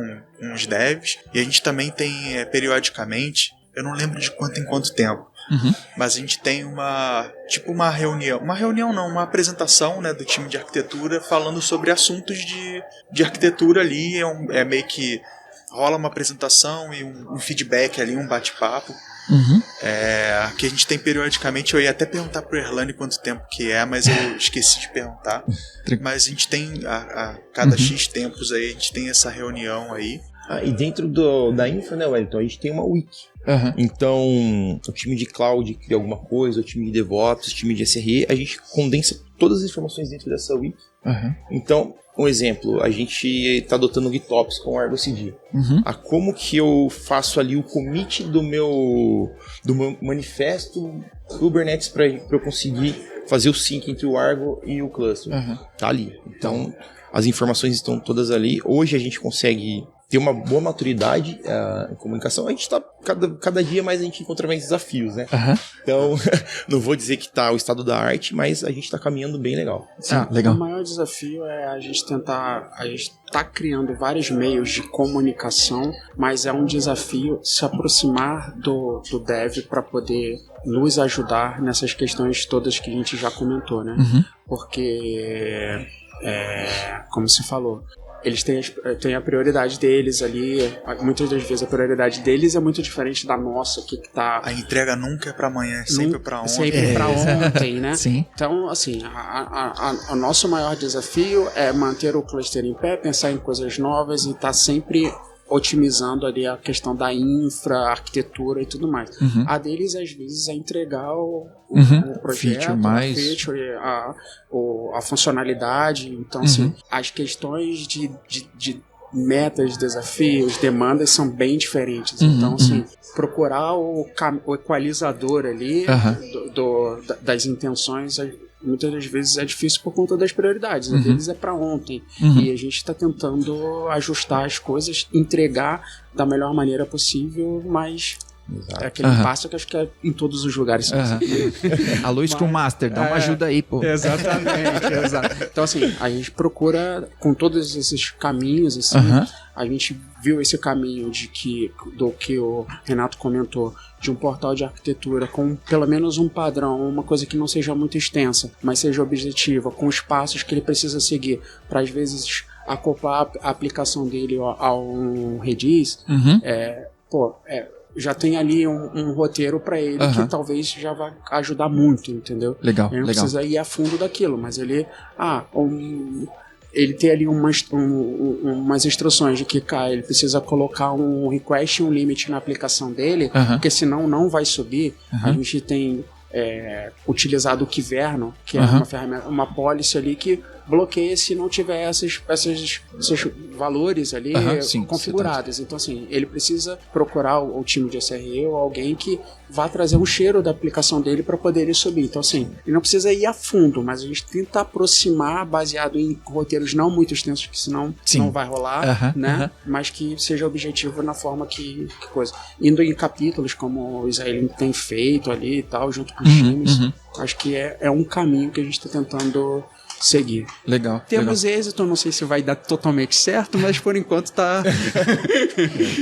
S3: os devs. E a gente também tem, periodicamente, eu não lembro de quanto em quanto tempo, mas a gente tem uma uma apresentação, né, do time de arquitetura falando sobre assuntos de arquitetura ali. É meio que rola uma apresentação e um feedback ali, um bate-papo. Que a gente tem periodicamente. Eu ia até perguntar pro Erlani quanto tempo que é, mas eu esqueci de perguntar. Mas a gente tem a cada X tempos aí, a gente tem essa reunião aí.
S4: E dentro da infra, né, Wellington, a gente tem uma wiki. Então, o time de cloud cria alguma coisa, o time de DevOps, o time de SRE, a gente condensa todas as informações dentro dessa wiki. Então, um exemplo, a gente está adotando o GitOps com o Argo CD. Como que eu faço ali o commit do meu manifesto Kubernetes para eu conseguir fazer o sync entre o Argo e o cluster? Tá ali. Então, as informações estão todas ali. Hoje a gente consegue ter uma boa maturidade em comunicação. A gente está, cada dia mais a gente encontra mais desafios, né? Então, não vou dizer que está o estado da arte, mas a gente está caminhando bem legal.
S1: Sim, legal.
S2: O maior desafio é a gente está criando vários meios de comunicação, mas é um desafio se aproximar do dev para poder nos ajudar nessas questões todas que a gente já comentou, né? Porque, como você falou, eles têm a prioridade deles ali. Muitas das vezes a prioridade deles é muito diferente da nossa, que tá...
S3: A entrega nunca é pra amanhã, é sempre pra ontem.
S2: Sempre pra ontem, né?
S1: Sim.
S2: Então, assim, o nosso maior desafio é manter o cluster em pé, pensar em coisas novas e estar sempre otimizando ali a questão da infra, arquitetura e tudo mais. A deles, às vezes, é entregar o projeto, a funcionalidade. Então, assim, as questões de metas, desafios, demandas são bem diferentes. Então, assim, procurar o equalizador ali das intenções muitas das vezes é difícil por conta das prioridades. Às vezes é para ontem. E a gente está tentando ajustar as coisas, entregar da melhor maneira possível, mas...
S4: Exato.
S2: É aquele passo que acho que é em todos os lugares.
S1: Alô, Scrum Master, dá uma ajuda aí, pô.
S2: Exatamente, exato. Então, assim, a gente procura, com todos esses caminhos, assim, a gente viu esse caminho do que o Renato comentou, de um portal de arquitetura com pelo menos um padrão, uma coisa que não seja muito extensa, mas seja objetiva, com os passos que ele precisa seguir, para às vezes acoplar a aplicação dele a um Redis, já tem ali um roteiro para ele que talvez já vai ajudar muito, entendeu?
S1: Legal,
S2: ele não precisa ir a fundo daquilo, mas ele ele tem ali umas instruções de que ele precisa colocar um request e um limit na aplicação dele, porque senão não vai subir. A gente tem utilizado o Kyverno, que é uma ferramenta, uma policy ali que bloqueia se não tiver esses valores ali configurados. Então, assim, ele precisa procurar o time de SRE ou alguém que vá trazer um cheiro da aplicação dele para poder ele subir. Então, assim, ele não precisa ir a fundo, mas a gente tenta aproximar baseado em roteiros não muito extensos, que senão não vai rolar, né? Mas que seja objetivo na forma que coisa. Indo em capítulos, como o Israel tem feito ali e tal, junto com os times, acho que é um caminho que a gente está tentando seguir.
S1: Legal.
S2: Temos êxito, não sei se vai dar totalmente certo, mas por enquanto tá.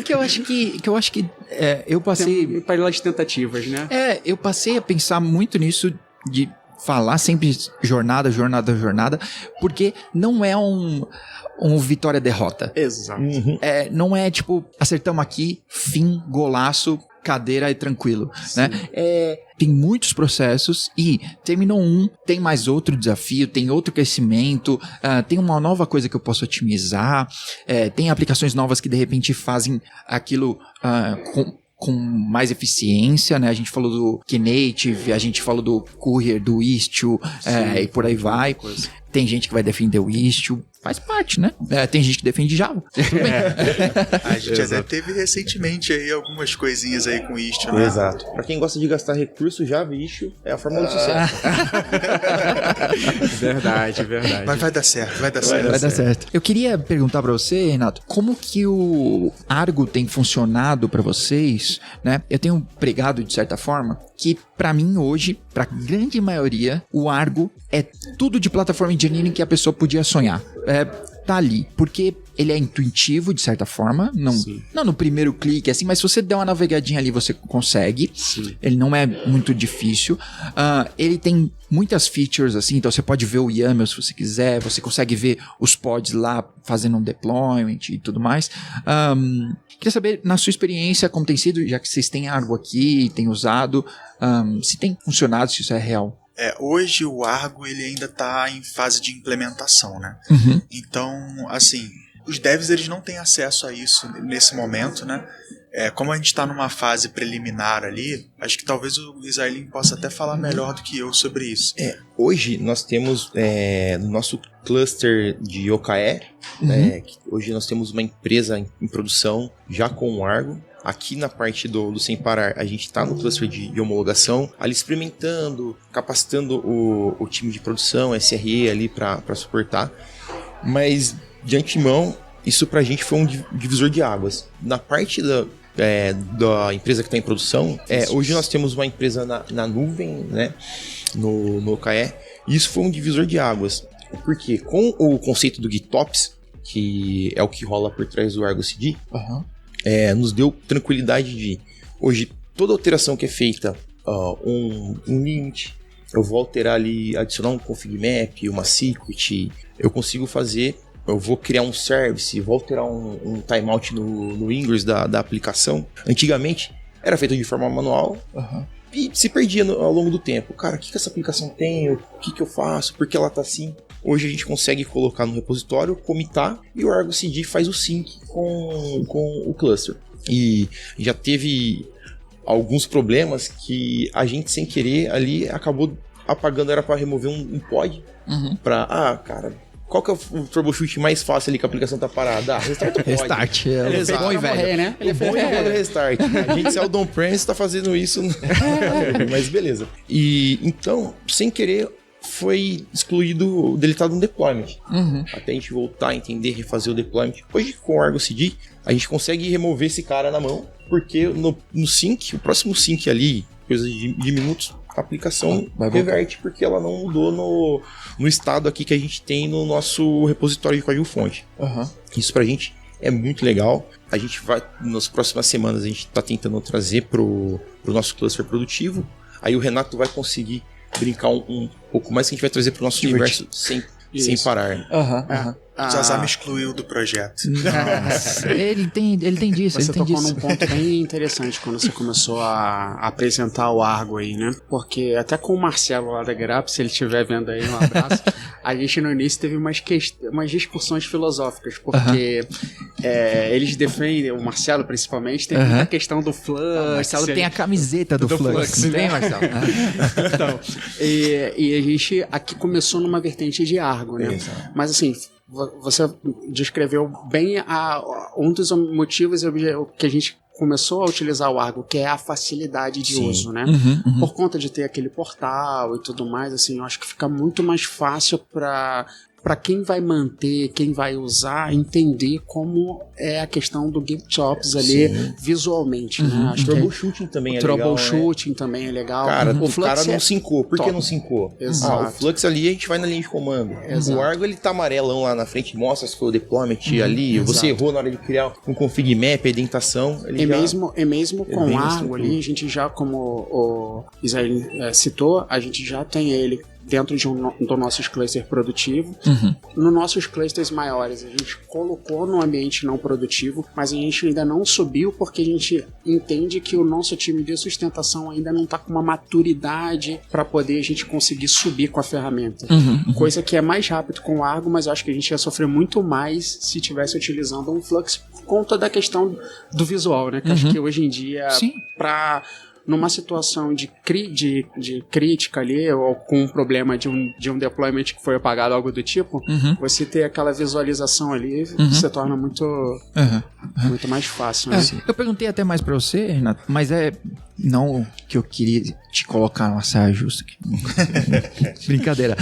S1: que eu acho que eu passei
S2: pelas tentativas, né?
S1: Eu passei a pensar muito nisso de falar sempre jornada, porque não é um vitória-derrota.
S2: Exato.
S1: Não é tipo, acertamos aqui, fim, golaço, cadeira e tranquilo, né? Tem muitos processos e terminou tem mais outro desafio, tem outro crescimento, tem uma nova coisa que eu posso otimizar, tem aplicações novas que de repente fazem aquilo com mais eficiência, né? A gente falou do Knative, a gente falou do Courier, do Istio, e por aí vai. tem gente que vai defender o Istio, faz parte, né? Tem gente que defende Java. Tudo bem.
S3: A gente até teve recentemente aí algumas coisinhas aí com o Istio, né?
S4: Exato. Pra quem gosta de gastar recurso, Java e Istio é a fórmula do sucesso.
S2: Verdade.
S3: Mas vai dar certo.
S1: Vai dar certo. Eu queria perguntar pra você, Renato, como que o Argo tem funcionado pra vocês, né? Eu tenho pregado, de certa forma, que pra mim hoje, pra grande maioria, o Argo é tudo de plataforma engineering que a pessoa podia sonhar. Tá ali, porque ele é intuitivo, de certa forma, não no primeiro clique, assim, mas se você der uma navegadinha ali, você consegue. Sim. Ele não é muito difícil. Ele tem muitas features, assim, então você pode ver o YAML se você quiser, você consegue ver os pods lá fazendo um deployment e tudo mais. Queria saber, na sua experiência, como tem sido, já que vocês têm Argo aqui, têm usado, se tem funcionado, se isso é real.
S3: Hoje o Argo ele ainda está em fase de implementação, né? Então, assim, os devs eles não têm acesso a isso nesse momento, né? Como a gente está numa fase preliminar ali, acho que talvez o Isaelin possa até falar melhor do que eu sobre isso.
S4: Hoje nós temos no nosso cluster de OKE, hoje nós temos uma empresa em produção já com o Argo. Aqui na parte do Sem Parar, a gente está no cluster de homologação, ali experimentando, capacitando o time de produção, SRE ali para suportar. Mas, de antemão, isso pra gente foi um divisor de águas. Na parte da empresa que está em produção, hoje nós temos uma empresa na nuvem, né, no OKE, e isso foi um divisor de águas. Porque com o conceito do GitOps, que é o que rola por trás do Argo CD, nos deu tranquilidade de, hoje, toda alteração que é feita, um limit, eu vou alterar ali, adicionar um config map, uma secret, eu consigo fazer, eu vou criar um service, vou alterar um timeout no ingress da aplicação. Antigamente, era feito de forma manual, e se perdia ao longo do tempo. Cara, o que essa aplicação tem? O que eu faço? Por que ela tá assim? Hoje a gente consegue colocar no repositório, commitar, e o Argo CD faz o sync com o cluster. E já teve alguns problemas que a gente, sem querer, ali acabou apagando, era para remover um pod. Cara, qual que é o troubleshoot mais fácil ali que a aplicação tá parada? Restart o pod.
S1: Restart,
S4: Exato.
S1: Bom e velho.
S2: Né?
S4: O bom e velho restart. A gente saiu do on-premise tá fazendo isso, mas beleza. E então, sem querer, foi excluído, deletado um deployment. Até a gente voltar a entender, refazer o deployment. Hoje, com o Argo CD, a gente consegue remover esse cara na mão, porque no sync, o próximo sync ali, coisa de minutos, a aplicação reverte, porque ela não mudou no estado aqui que a gente tem no nosso repositório de código-fonte. Isso pra gente é muito legal. A gente vai, nas próximas semanas, a gente tá tentando trazer pro nosso cluster produtivo. Aí o Renato vai conseguir brincar um pouco mais, que a gente vai trazer pro nosso universo sem parar.
S3: O Zazá me excluiu do projeto.
S1: Nossa, ele tem disso.
S2: Você tocou num ponto bem interessante quando você começou a apresentar o Argo aí, né? Porque até com o Marcelo lá da Grap, se ele estiver vendo aí, um abraço, a gente no início teve umas discussões filosóficas, porque eles defendem, o Marcelo principalmente, tem muita questão do Flux.
S1: O Marcelo tem a camiseta do Flux. Não tem, Marcelo?
S2: Então, e a gente aqui começou numa vertente de Argo, né?
S4: Exato.
S2: Mas assim, você descreveu bem um dos motivos que a gente começou a utilizar o Argo, que é a facilidade de uso, né? Por conta de ter aquele portal e tudo mais, assim, eu acho que fica muito mais fácil para quem vai manter, quem vai usar, entender como é a questão do GitOps ali visualmente, né? Acho
S4: Troubleshooting também é legal,
S2: Troubleshooting também é legal.
S4: Cara,
S2: o
S4: Flux cara não sincou. Por que não sincou?
S2: Exato.
S4: O Flux ali a gente vai na linha de comando. Exato. O Argo ele tá amarelão lá na frente, mostra se foi o deployment ali, você errou na hora de criar um config map, a indentação.
S2: Mesmo com o Argo ali, a gente já, como o Isael citou, a gente já tem ele dentro do nosso cluster produtivo. Nos nossos clusters maiores, a gente colocou no ambiente não produtivo, mas a gente ainda não subiu porque a gente entende que o nosso time de sustentação ainda não está com uma maturidade para poder a gente conseguir subir com a ferramenta. Coisa que é mais rápido com o Argo, mas eu acho que a gente ia sofrer muito mais se estivesse utilizando um Flux por conta da questão do visual, né? Que acho que hoje em dia, para numa situação de crítica ali, ou com um problema de um deployment que foi apagado, algo do tipo, você ter aquela visualização ali se torna muito mais fácil. Né?
S1: Eu perguntei até mais pra você, Renato, mas não que eu queria te colocar numa saia justa aqui. Brincadeira.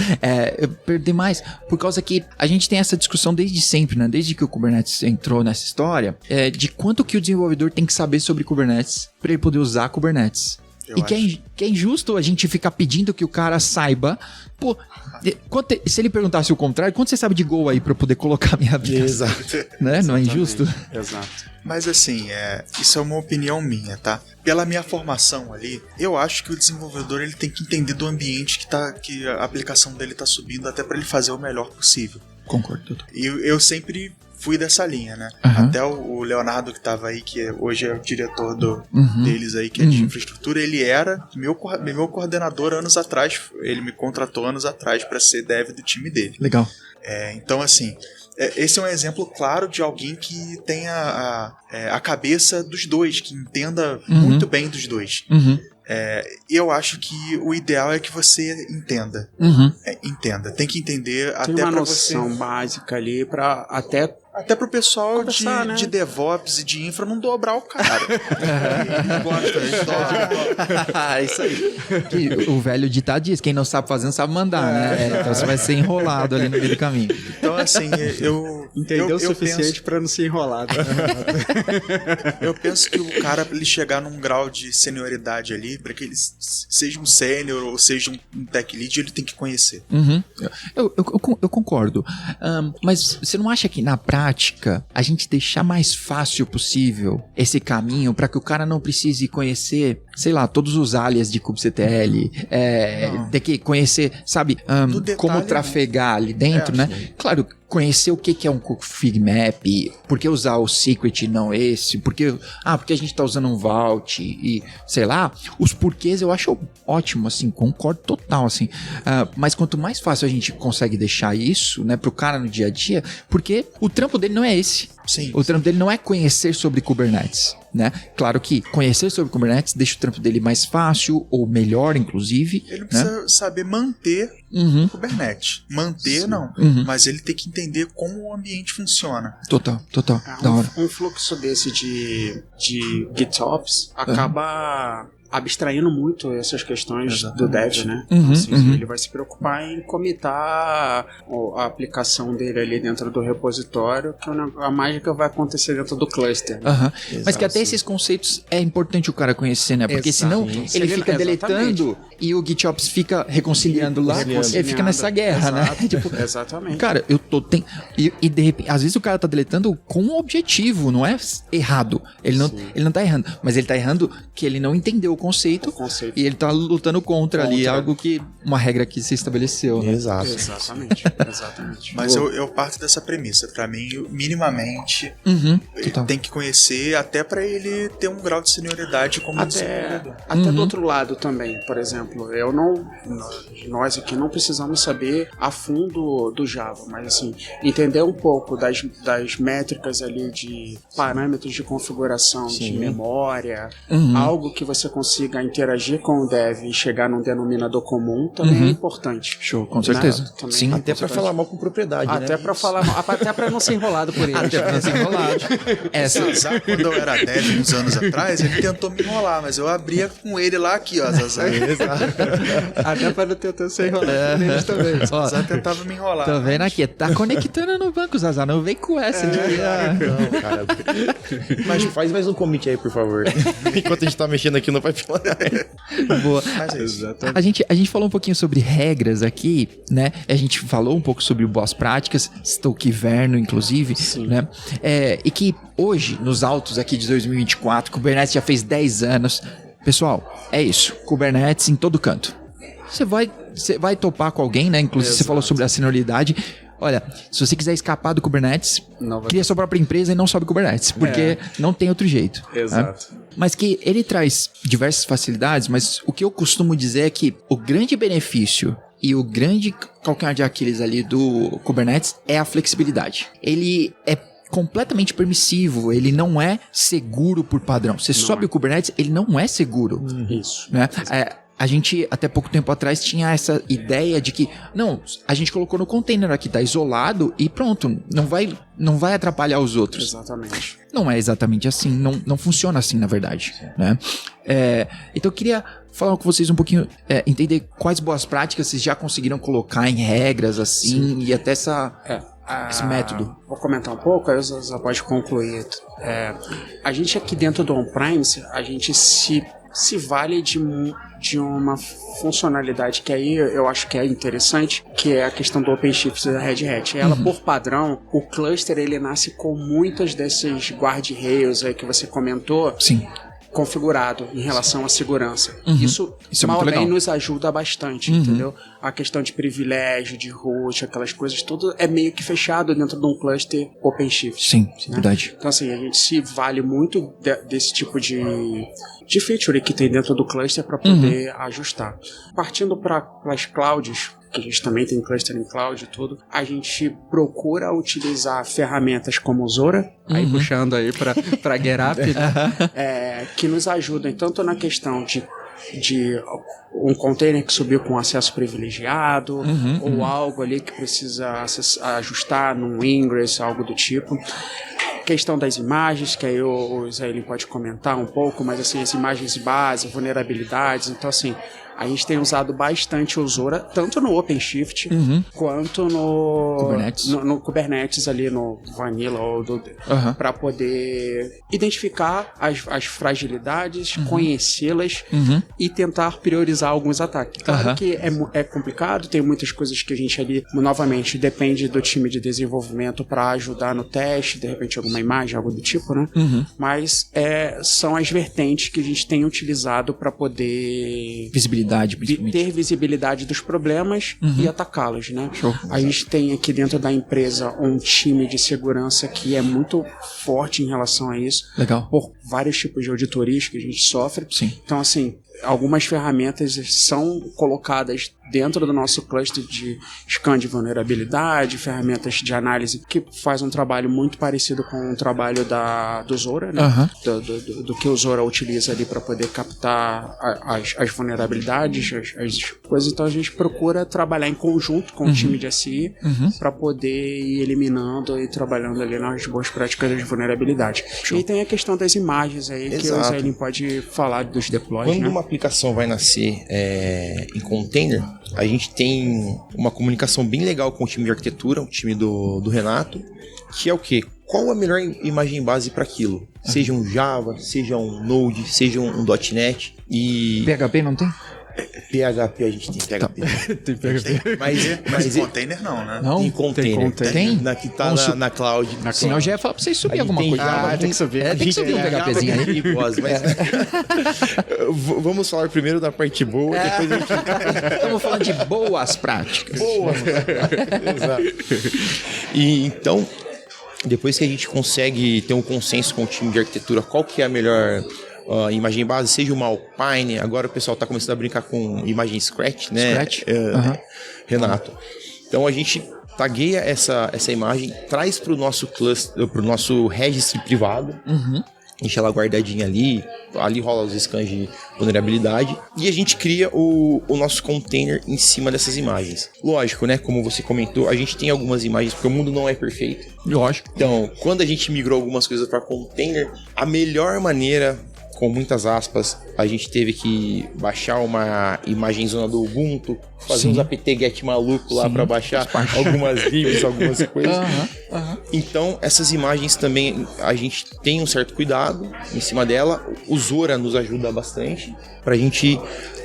S1: Eu perguntei mais por causa que a gente tem essa discussão desde sempre, né? Desde que o Kubernetes entrou nessa história, de quanto que o desenvolvedor tem que saber sobre Kubernetes para ele poder usar Kubernetes. Que é injusto a gente ficar pedindo que o cara saiba. Pô, se ele perguntasse o contrário, quanto você sabe de Go aí pra eu poder colocar minha aplicação?
S4: Exato.
S1: Né? Não é injusto?
S2: Exato.
S3: Mas assim, isso é uma opinião minha, tá? Pela minha formação ali, eu acho que o desenvolvedor ele tem que entender do ambiente que a aplicação dele tá subindo, até para ele fazer o melhor possível.
S1: Concordo.
S3: E eu sempre fui dessa linha, né? Até o Leonardo que tava aí, que hoje é o diretor deles aí, que é de infraestrutura, ele era meu coordenador anos atrás, ele me contratou anos atrás para ser dev do time dele.
S1: Legal.
S3: Então assim, esse é um exemplo claro de alguém que tenha a cabeça dos dois, que entenda muito bem dos dois. Eu acho que o ideal é que você entenda. Entenda. Tem que entender
S2: tem
S3: até
S2: uma
S3: pra
S2: noção
S3: você...
S2: básica ali pra
S3: Até pro pessoal
S2: né?
S3: de DevOps e de infra não dobrar o cara. Gosta,
S1: Isso aí. O velho ditado diz, quem não sabe fazer não sabe mandar, né? Então você vai ser enrolado ali no meio do caminho.
S3: Então assim,
S2: entendeu o suficiente pra não ser enrolado.
S3: Eu penso que o cara, pra ele chegar num grau de senioridade ali, pra que ele seja um sênior ou seja um tech lead, ele tem que conhecer.
S1: Eu concordo. Mas você não acha que na prática a gente deixar mais fácil possível esse caminho para que o cara não precise conhecer, sei lá, todos os alias de kubectl, ter que conhecer, sabe, como trafegar ali dentro, né? Sim. Claro, conhecer o que é um config map, por que usar o secret e não esse, porque a gente tá usando um vault e, sei lá, os porquês eu acho ótimo, assim, concordo total, assim, mas quanto mais fácil a gente consegue deixar isso, né, pro cara no dia a dia, porque o trampo dele não é esse.
S3: Sim.
S1: O trampo dele não é conhecer sobre Kubernetes, né? Claro que conhecer sobre Kubernetes deixa o trampo dele mais fácil, ou melhor, inclusive.
S3: Ele precisa saber manter o Kubernetes. Manter, sim, não. Mas ele tem que entender como o ambiente funciona.
S1: Total. Da hora.
S2: Um fluxo desse de GitOps acaba abstraindo muito essas questões do dev, né? Ele vai se preocupar em comitar a aplicação dele ali dentro do repositório, que a mágica vai acontecer dentro do cluster. Né?
S1: Mas que até esses conceitos é importante o cara conhecer, né? Porque senão ele fica deletando e o GitOps fica reconciliando lá, ele fica nessa guerra, né? Tipo,
S2: exatamente.
S1: Cara, e de repente, às vezes o cara tá deletando com um objetivo, não é errado. Ele não tá errando, mas ele tá errando que ele não entendeu o conceito. E ele tá lutando contra ali uma regra que se estabeleceu, né?
S2: Exatamente.
S3: Mas eu parto dessa premissa. Pra mim, minimamente, ele tem que conhecer até pra ele ter um grau de senioridade como desenvolvedor.
S2: Até do outro lado também, por exemplo, nós aqui não precisamos saber a fundo do Java, mas assim, entender um pouco das métricas ali de parâmetros de configuração, de memória, algo que você consiga interagir com o dev e chegar num denominador comum também é importante.
S1: Show, com certeza.
S2: Né?
S1: Sim,
S4: até pra falar mal com propriedade,
S2: até
S4: né?
S2: Até pra não ser enrolado por ele.
S1: Até pra não ser enrolado.
S3: Zazá, quando eu era dev uns anos atrás, ele tentou me enrolar, mas eu abria com ele lá aqui, ó, Zazá.
S2: Até pra não tentar ser enrolado neles também.
S3: Zazá tentava me enrolar.
S1: Tô vendo aqui, tá conectando no banco, Zazá, não vem com essa.
S4: Não, cara. Mas faz mais um commit aí, por favor. Enquanto a gente tá mexendo aqui no pipeline.
S1: Boa. A gente falou um pouquinho sobre regras aqui, né? A gente falou um pouco sobre boas práticas, Stokeverno, inclusive, né? E que hoje, nos autos aqui de 2024, Kubernetes já fez 10 anos. Pessoal, é isso. Kubernetes em todo canto. Você vai topar com alguém, né? Inclusive, você falou sobre a senioridade. Olha, se você quiser escapar do Kubernetes, cria sua própria empresa e não sobe Kubernetes, porque não tem outro jeito.
S2: Exato.
S1: Né? Mas que ele traz diversas facilidades, mas o que eu costumo dizer é que o grande benefício e o grande calcanhar de Aquiles ali do Kubernetes é a flexibilidade. Ele é completamente permissivo, ele não é seguro por padrão. Você sobe o Kubernetes, ele não é seguro.
S2: Isso.
S1: Né? A gente, até pouco tempo atrás, tinha essa ideia de que, não, a gente colocou no container aqui, tá isolado e pronto, não vai atrapalhar os outros.
S2: Exatamente.
S1: Não é exatamente assim, não funciona assim, na verdade. Né? Então eu queria falar com vocês um pouquinho, entender quais boas práticas vocês já conseguiram colocar em regras, assim, e até esse método.
S2: Vou comentar um pouco, aí você pode concluir. A gente aqui dentro do on-premise, a gente se vale de uma funcionalidade que aí eu acho que é interessante, que é a questão do OpenShift da Red Hat. Ela, por padrão, o cluster ele nasce com muitas desses guardrails aí que você comentou.
S1: Sim.
S2: Configurado em relação à segurança. Isso
S1: é muito legal.
S2: nos ajuda bastante, entendeu? A questão de privilégio, de root, aquelas coisas, tudo é meio que fechado dentro de um cluster OpenShift.
S1: Sim,
S2: né?
S1: Verdade.
S2: Então assim, a gente se vale muito desse tipo de feature que tem dentro do cluster para poder ajustar. Partindo para as clouds, que a gente também tem cluster em cloud e tudo, a gente procura utilizar ferramentas como o Zora, aí puxando aí para GetUp, que nos ajudam tanto na questão de um container que subiu com acesso privilegiado, ou algo ali que precisa ajustar num ingress, algo do tipo. Questão das imagens, que aí o Israeli pode comentar um pouco, mas assim, as imagens base, vulnerabilidades, então assim, a gente tem usado bastante o Zora, tanto no OpenShift, quanto no Kubernetes ali, no Vanilla, para poder identificar as fragilidades, conhecê-las e tentar priorizar alguns ataques. Claro que é complicado, tem muitas coisas que a gente ali, novamente, depende do time de desenvolvimento para ajudar no teste, de repente alguma imagem, algo do tipo, né? Mas são as vertentes que a gente tem utilizado para poder ter visibilidade dos problemas e atacá-los, né?
S1: Show.
S2: A gente tem aqui dentro da empresa um time de segurança que é muito forte em relação a isso.
S1: Legal.
S2: Por vários tipos de auditorias que a gente sofre.
S1: Sim.
S2: Então, assim, algumas ferramentas são colocadas dentro do nosso cluster de scan de vulnerabilidade, ferramentas de análise que faz um trabalho muito parecido com o trabalho do Zora, né? Do que o Zora utiliza ali para poder captar as vulnerabilidades, as coisas. Então a gente procura trabalhar em conjunto com o time de SI para poder ir eliminando e trabalhando ali nas boas práticas de vulnerabilidade. E tem a questão das imagens aí, que o Zé pode falar dos deploys.
S4: Quando
S2: né?
S4: uma aplicação vai nascer em container, a gente tem uma comunicação bem legal com o time de arquitetura, o time do Renato, que é o quê? Qual a melhor imagem base para aquilo? Seja um Java, seja um Node, seja um .NET e...
S1: PHP não tem?
S4: PHP a gente tem PHP.
S1: Tem PHP.
S3: Mas em container não, né?
S1: Não?
S4: Tem container.
S1: Tem?
S4: Que tá na cloud.
S1: Senão já ia falar pra vocês subir alguma
S4: tem
S1: coisa.
S4: Java,
S1: Tem que subir. Tem que subir um PHPzinho aí.
S4: Vamos falar primeiro da parte boa, depois a gente...
S1: Estamos falando de boas práticas.
S4: Exato. E então, depois que a gente consegue ter um consenso com o time de arquitetura, qual que é a melhor... imagem base, seja uma Alpine, agora o pessoal está começando a brincar com imagem Scratch, né? Renato. Então a gente tagueia essa imagem, traz para o nosso cluster, para o nosso registry privado, deixa ela guardadinha ali rola os scans de vulnerabilidade e a gente cria o nosso container em cima dessas imagens. Lógico, né? Como você comentou, a gente tem algumas imagens, porque o mundo não é perfeito.
S1: Lógico.
S4: Então, quando a gente migrou algumas coisas para container, a melhor maneira, com muitas aspas, a gente teve que baixar uma imagem zona do Ubuntu, fazer uns apt-get maluco lá para baixar algumas libs, algumas coisas. Então, essas imagens também, a gente tem um certo cuidado em cima dela. O Zora nos ajuda bastante pra gente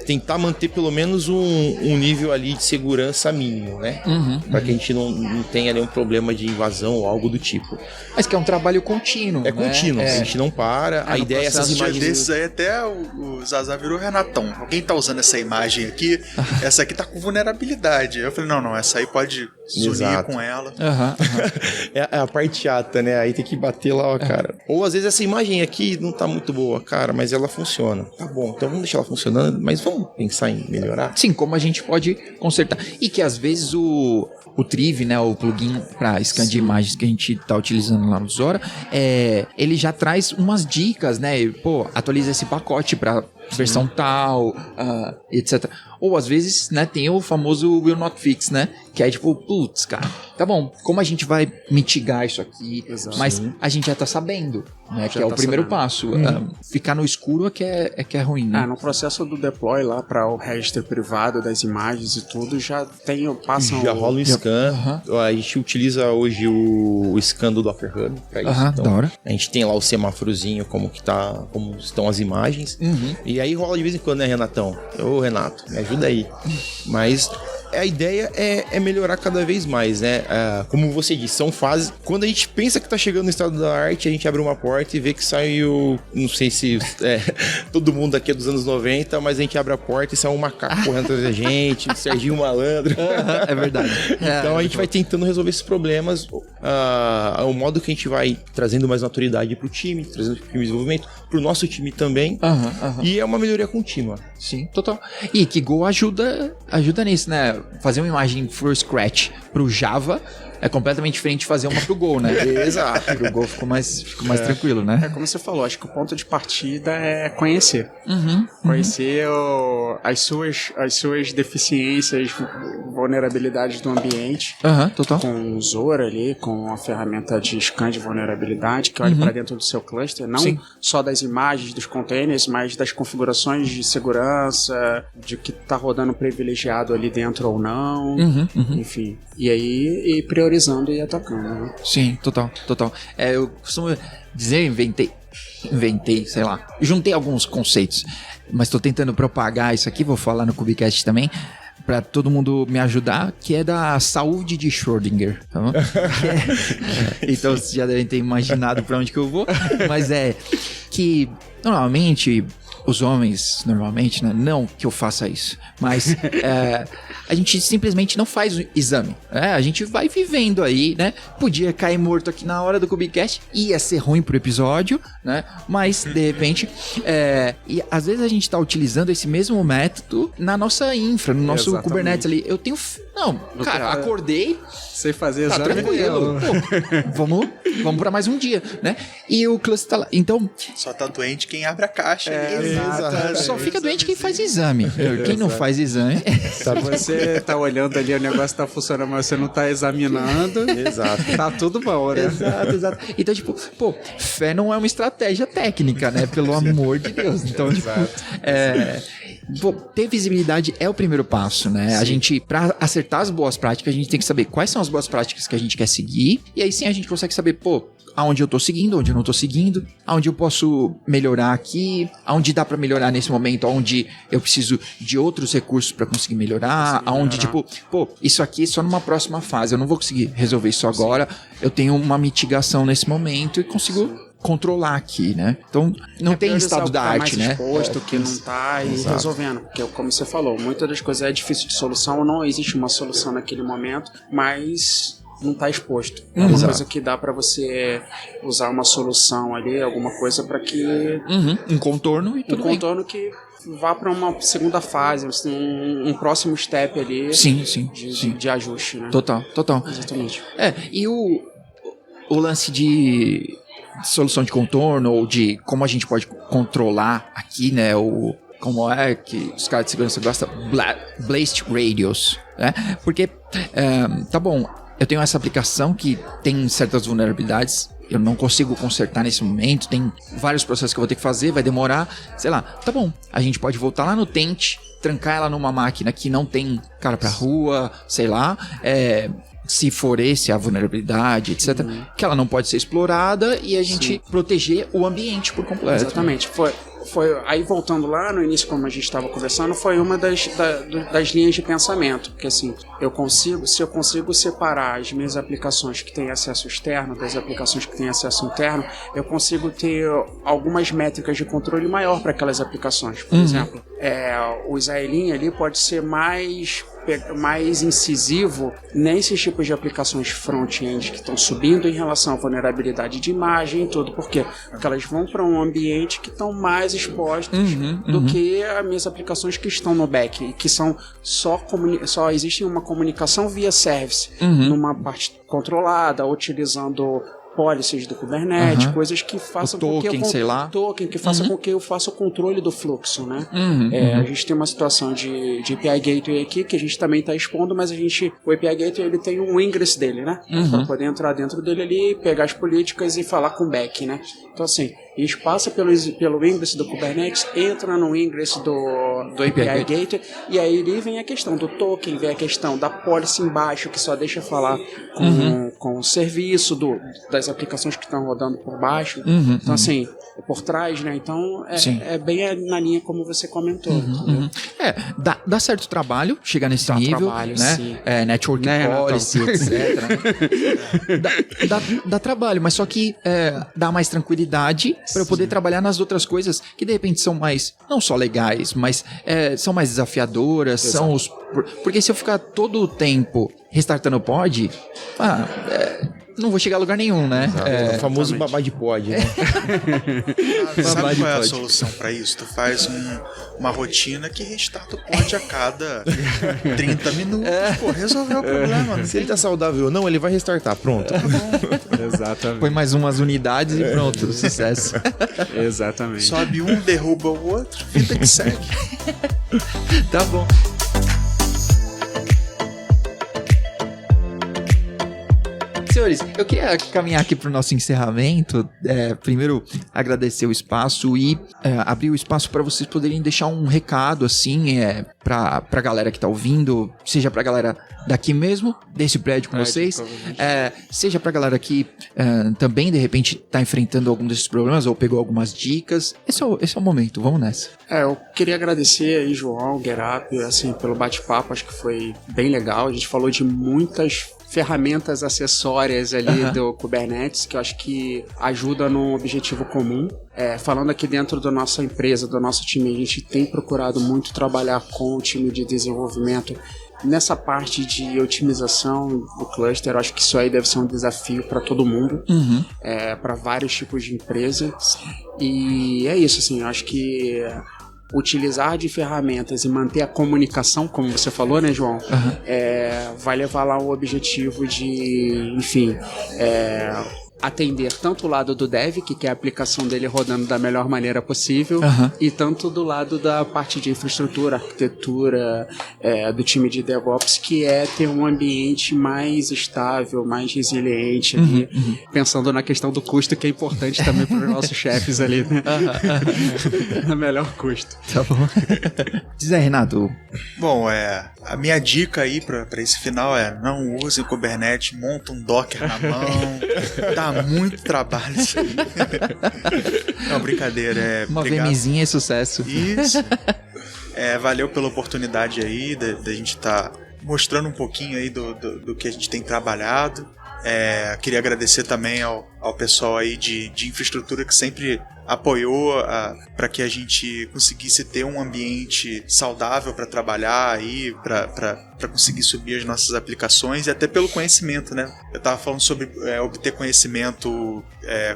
S4: tentar manter pelo menos um nível ali de segurança mínimo, né? Para que a gente não tenha nenhum problema de invasão ou algo do tipo.
S1: Mas que é um trabalho contínuo,
S4: É contínuo, a gente não para. A ideia é essas imagens...
S3: Desses aí até o Zazá virou Renatão. Alguém tá usando essa imagem aqui, essa aqui tá com vulnerabilidade. Eu falei, não, essa aí pode se unir com ela.
S4: É a parte chata, né? Aí tem que bater lá, ó, cara. Ou às vezes essa imagem aqui não tá muito boa, cara, mas ela funciona. Tá bom, então vamos deixar ela funcionando, mas vamos pensar em melhorar?
S1: Sim, como a gente pode consertar. E que às vezes o Triv, né, o plugin para scan de imagens que a gente tá utilizando lá no Zora, ele já traz umas dicas, né? Pô, atualiza esse pacote para versão tal, etc. Ou às vezes, né, tem o famoso will not fix, né? Que é tipo, putz, cara, tá bom, como a gente vai mitigar isso aqui?
S2: Exato.
S1: Mas a gente já tá sabendo, né? Que é o primeiro passo. Ficar no escuro é que é ruim, né?
S2: No processo do deploy lá para o registro privado das imagens e tudo, já
S4: rola o scan. A gente utiliza hoje o scan do Docker Hub pra isso. Então,
S1: da hora.
S4: a gente tem lá o semáforozinho, como estão as imagens. E aí rola de vez em quando, né, Renatão? Ô, Renato, me ajuda aí. Mas a ideia é melhorar cada vez mais, né? Como você disse, são fases. Quando a gente pensa que tá chegando no estado da arte, a gente abre uma porta e vê que sai não sei se todo mundo aqui é dos anos 90, mas a gente abre a porta e sai um macaco correndo atrás da gente, Serginho Malandro.
S1: É verdade.
S4: Então a gente vai tentando resolver esses problemas. O modo que a gente vai trazendo mais maturidade pro time, trazendo pro time de desenvolvimento, pro nosso time também. E é uma melhoria contínua.
S1: Sim, total. E que Go ajuda nisso, né? Fazer uma imagem from scratch pro Java é completamente diferente de fazer uma pro Go, né?
S4: Exato.
S1: Pro Go ficou mais tranquilo, né?
S2: Como você falou, acho que o ponto de partida é conhecer. Conhecer as suas deficiências, vulnerabilidades do ambiente.
S1: Total.
S2: Com o Zora ali, com a ferramenta de scan de vulnerabilidade, que olha para dentro do seu cluster, não só das imagens, dos containers, mas das configurações de segurança, de que tá rodando privilegiado ali dentro ou não. Enfim. E aí, priorizando e atacando, né?
S1: Sim, total. Eu costumo dizer, inventei, sei lá. Juntei alguns conceitos, mas tô tentando propagar isso aqui, vou falar no Kubecast também, pra todo mundo me ajudar, que é da saúde de Schrödinger, tá bom? Então vocês já devem ter imaginado pra onde que eu vou, mas é que normalmente os homens, normalmente, né? Não que eu faça isso, mas a gente simplesmente não faz o exame, né? A gente vai vivendo aí, né? Podia cair morto aqui na hora do Kubecast, ia ser ruim pro episódio, né? Mas, de repente, e às vezes a gente tá utilizando esse mesmo método na nossa infra, no nosso Kubernetes ali. Eu tenho... Não, cara, acordei...
S2: Sei fazer
S1: exame. Tá tranquilo. Pô, vamos pra mais um dia, né? E o cluster tá lá. Então...
S3: Só tá doente quem abre a caixa.
S1: Exato. Só fica doente quem faz exame. Quem não faz exame...
S2: Você tá olhando ali, o negócio tá funcionando, mas você não tá examinando.
S4: Exato.
S2: Tá tudo bom, né?
S1: Exato. Então, tipo, fé não é uma estratégia técnica, né? Pelo amor de Deus. Então, tipo, ter visibilidade é o primeiro passo, né? A gente, pra acertar as boas práticas, a gente tem que saber quais são as boas práticas que a gente quer seguir, e aí sim a gente consegue saber, aonde eu tô seguindo, onde eu não tô seguindo, aonde eu posso melhorar aqui, aonde dá pra melhorar nesse momento, aonde eu preciso de outros recursos pra conseguir melhorar, aonde, tipo, isso aqui é só numa próxima fase, eu não vou conseguir resolver isso agora, eu tenho uma mitigação nesse momento e consigo controlar aqui, né? Então, não tem estado da arte, né?
S2: Exposto, que não tá e resolvendo. Porque, como você falou, muitas das coisas é difícil de solução, não existe uma solução naquele momento, mas não tá exposto. É uma coisa que dá pra você usar uma solução ali, alguma coisa pra que...
S1: Um contorno e tudo bem.
S2: Um contorno que vá pra uma segunda fase, um próximo step ali.
S1: Sim.
S2: De ajuste, né?
S1: Total.
S2: Exatamente.
S1: E o lance de solução de contorno, ou de como a gente pode controlar aqui, né, como é que os caras de segurança gostam, Blast Radius, né, porque, tá bom, eu tenho essa aplicação que tem certas vulnerabilidades, eu não consigo consertar nesse momento, tem vários processos que eu vou ter que fazer, vai demorar, sei lá, tá bom, a gente pode voltar lá no Tent, trancar ela numa máquina que não tem cara pra rua, sei lá, se for a vulnerabilidade, etc., que ela não pode ser explorada e a gente proteger o ambiente por completo.
S2: Exatamente. Foi aí, voltando lá no início, como a gente estava conversando, foi uma das linhas de pensamento. Porque assim, se eu consigo separar as minhas aplicações que têm acesso externo das aplicações que têm acesso interno, eu consigo ter algumas métricas de controle maior para aquelas aplicações. Por exemplo, o Israelinho ali pode ser mais mais incisivo nesses tipos de aplicações front-end que estão subindo em relação à vulnerabilidade de imagem e tudo. Por quê? Porque elas vão para um ambiente que estão mais expostos do que as minhas aplicações que estão no back, que são só existe uma comunicação via service, numa parte controlada, utilizando policies do Kubernetes, coisas que façam
S1: com que
S2: faça com que eu faça o controle do fluxo, né? A gente tem uma situação de API Gateway aqui que a gente também está expondo, mas o API Gateway ele tem um ingress dele, né? Para poder entrar dentro dele ali, pegar as políticas e falar com o back, né? Então assim, a gente passa pelo ingress do Kubernetes, entra no ingress do API Gateway, e aí ali vem a questão do token, vem a questão da policy embaixo, que só deixa falar com o serviço das aplicações que estão rodando por baixo. Então assim, por trás, né? Então é bem na linha como você comentou.
S1: Dá certo trabalho chegar nesse nível, né? Network policy, etc. Dá trabalho, mas só que dá mais tranquilidade para eu poder trabalhar nas outras coisas que de repente são mais, não só legais, mas são mais desafiadoras, porque se eu ficar todo o tempo restartando o pod, não vou chegar a lugar nenhum, né?
S4: O famoso babá de pod, né?
S3: Sabe qual é a solução pra isso? Tu faz uma rotina que restarta o pod a cada 30 minutos. Pô, resolveu o problema.
S4: Se ele tá saudável ou não, ele vai restartar. Pronto.
S2: Exatamente.
S1: Põe mais umas unidades e pronto, sucesso.
S2: Exatamente.
S3: Sobe um, derruba o outro, vida que segue.
S1: Tá bom. Senhores, eu queria caminhar aqui para o nosso encerramento. Primeiro, agradecer o espaço e abrir o espaço para vocês poderem deixar um recado, assim, para a galera que está ouvindo, seja para a galera daqui mesmo, desse prédio com vocês, seja para a galera que também, de repente, está enfrentando algum desses problemas ou pegou algumas dicas. Esse é o momento, vamos nessa.
S2: Eu queria agradecer aí, João, Gerap, assim, pelo bate-papo, acho que foi bem legal. A gente falou de muitas ferramentas acessórias ali do Kubernetes, que eu acho que ajuda num objetivo comum. Falando aqui dentro da nossa empresa, do nosso time, a gente tem procurado muito trabalhar com o time de desenvolvimento nessa parte de otimização do cluster. Eu acho que isso aí deve ser um desafio para todo mundo, para vários tipos de empresas. E é isso, assim, eu acho que utilizar de ferramentas e manter a comunicação, como você falou, né, João? Vai levar lá o objetivo de, enfim, atender tanto o lado do dev, que quer a aplicação dele rodando da melhor maneira possível, e tanto do lado da parte de infraestrutura, arquitetura, do time de DevOps, que é ter um ambiente mais estável, mais resiliente ali, pensando na questão do custo, que é importante também para os nossos chefes ali, né? No melhor custo.
S1: Tá bom. Diz aí, Renato.
S3: Bom, a minha dica aí para esse final não use o Kubernetes, monta um Docker na mão, dá muito trabalho isso aí. Não, brincadeira.
S1: Uma VMzinha é sucesso.
S3: Isso. Valeu pela oportunidade aí da gente estar mostrando um pouquinho aí do que a gente tem trabalhado. Queria agradecer também ao pessoal aí de infraestrutura que sempre apoiou para que a gente conseguisse ter um ambiente saudável para trabalhar aí, para conseguir subir as nossas aplicações, e até pelo conhecimento, né? Eu estava falando sobre obter conhecimento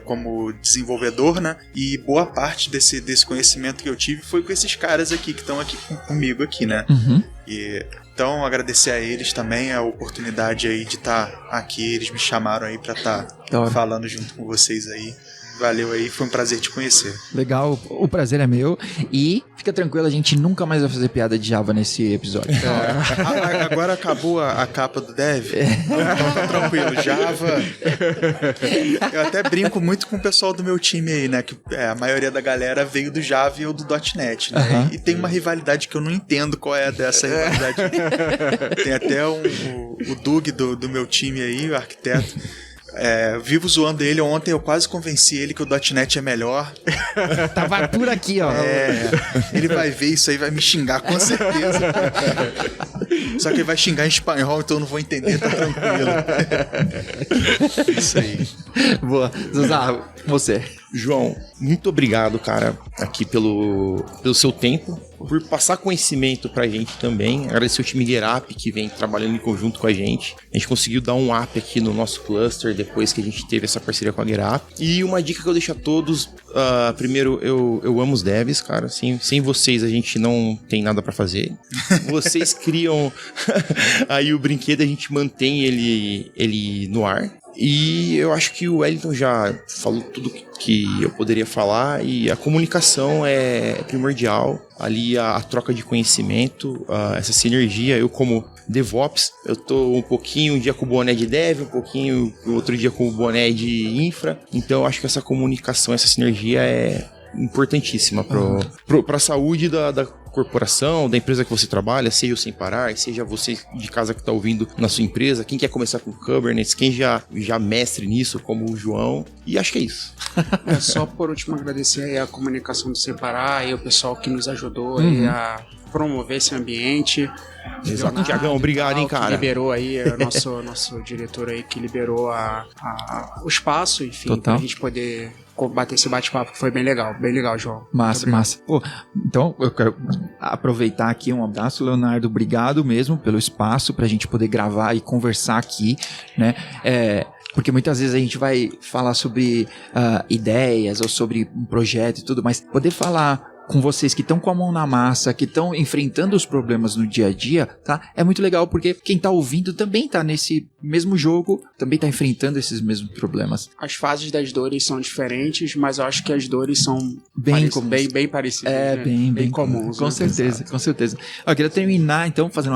S3: como desenvolvedor, né? E boa parte desse conhecimento que eu tive foi com esses caras aqui que estão aqui comigo aqui, né? Então, agradecer a eles também a oportunidade aí de estar aqui. Eles me chamaram aí para estar falando junto com vocês aí. Valeu aí, foi um prazer te conhecer.
S1: Legal, o prazer é meu. E fica tranquilo, a gente nunca mais vai fazer piada de Java nesse episódio.
S3: Agora acabou a capa do Dev. Então tá tranquilo, Java. Eu até brinco muito com o pessoal do meu time aí, né? Que a maioria da galera veio do Java e eu do .NET, né? E tem uma rivalidade que eu não entendo qual é dessa rivalidade. Tem até o Doug do meu time aí, o arquiteto. Vivo zoando ele. Ontem eu quase convenci ele que o .NET é melhor.
S1: Tava por aqui, ó.
S3: Ele vai ver isso aí, vai me xingar com certeza. Só que ele vai xingar em espanhol, então eu não vou entender, tá tranquilo. Isso aí.
S1: Boa. Zazá, você.
S4: João, muito obrigado, cara, aqui pelo seu tempo. por passar conhecimento pra gente também. Agradecer o time GetUp que vem trabalhando em conjunto com a gente. A gente conseguiu dar um up aqui no nosso cluster depois que a gente teve essa parceria com a GetUp. E uma dica que eu deixo a todos, primeiro, eu amo os devs, cara. Assim, sem vocês a gente não tem nada pra fazer. Vocês criam aí o brinquedo, a gente mantém ele no ar. E eu acho que o Wellington já falou tudo que eu poderia falar, e a comunicação é primordial, ali a troca de conhecimento, essa sinergia. Eu como DevOps, eu tô um pouquinho um dia com o boné de Dev, um pouquinho outro dia com o boné de Infra, então eu acho que essa comunicação, essa sinergia é importantíssima para a saúde da corporação, da empresa que você trabalha, seja o Sem Parar, seja você de casa que está ouvindo na sua empresa, quem quer começar com Kubernetes, quem já mestre nisso, como o João, e acho que é isso.
S2: Só por último agradecer aí a comunicação do Sem Parar e o pessoal que nos ajudou aí a promover esse ambiente.
S4: Exato, Tiagão, obrigado, hein, cara.
S2: Que liberou aí, nosso diretor aí que liberou o espaço, enfim,
S1: Total.
S2: pra gente poder bater esse bate-papo, que foi bem legal, João.
S1: Massa. Pô, então, eu quero aproveitar aqui, um abraço, Leonardo, obrigado mesmo pelo espaço pra gente poder gravar e conversar aqui, né? Porque muitas vezes a gente vai falar sobre ideias ou sobre um projeto e tudo, mas poder falar com vocês que estão com a mão na massa, que estão enfrentando os problemas no dia a dia, tá? É muito legal, porque quem tá ouvindo também tá nesse mesmo jogo, também tá enfrentando esses mesmos problemas.
S2: As fases das dores são diferentes, mas eu acho que as dores são bem parecidas.
S1: Bem
S2: comuns.
S1: Com certeza. Eu queria terminar, então, fazendo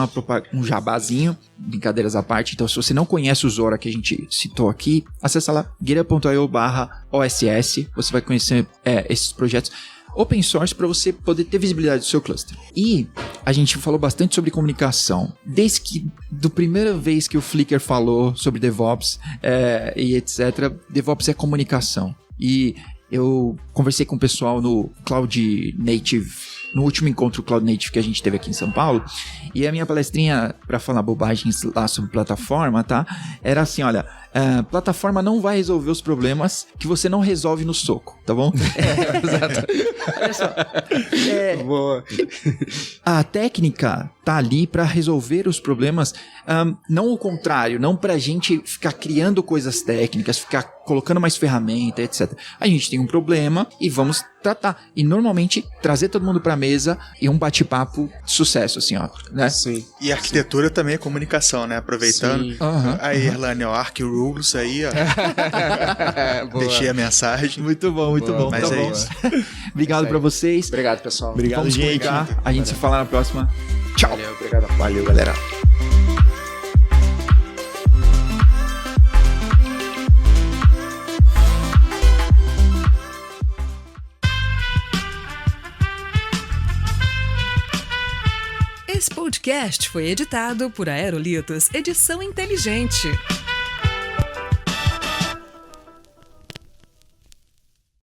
S1: um jabazinho, brincadeiras à parte. Então, se você não conhece o Zora que a gente citou aqui, acessa lá, github.io/OSS, você vai conhecer esses projetos open source para você poder ter visibilidade do seu cluster. E a gente falou bastante sobre comunicação. Desde que, da primeira vez que o Flickr falou sobre DevOps e etc., DevOps é comunicação. E eu conversei com o pessoal no Cloud Native, no último encontro Cloud Native que a gente teve aqui em São Paulo, e a minha palestrinha para falar bobagens lá sobre plataforma, tá? Era assim, olha, plataforma não vai resolver os problemas que você não resolve no soco, tá bom? Exato. Olha só.
S2: Boa.
S1: A técnica tá ali para resolver os problemas, não o contrário, não pra gente ficar criando coisas técnicas, ficar colocando mais ferramenta, etc. A gente tem um problema e vamos tratar. E normalmente trazer todo mundo pra mesa e um bate-papo de sucesso, assim, ó, né?
S2: Sim.
S3: E arquitetura também é comunicação, né? Aproveitando.
S2: Sim.
S3: Aí, Erlane, ó, Arc Rules aí, ó. Deixei a mensagem.
S1: Muito bom.
S3: Mas
S1: tá bom.
S3: isso.
S1: Obrigado pra vocês.
S2: Obrigado, pessoal.
S4: Obrigado,
S1: Vamos
S4: gente.
S1: comunicar. A gente se fala na próxima. Tchau.
S2: Valeu, obrigado.
S4: Valeu, galera.
S5: Esse podcast foi editado por Aerolitos Edição Inteligente.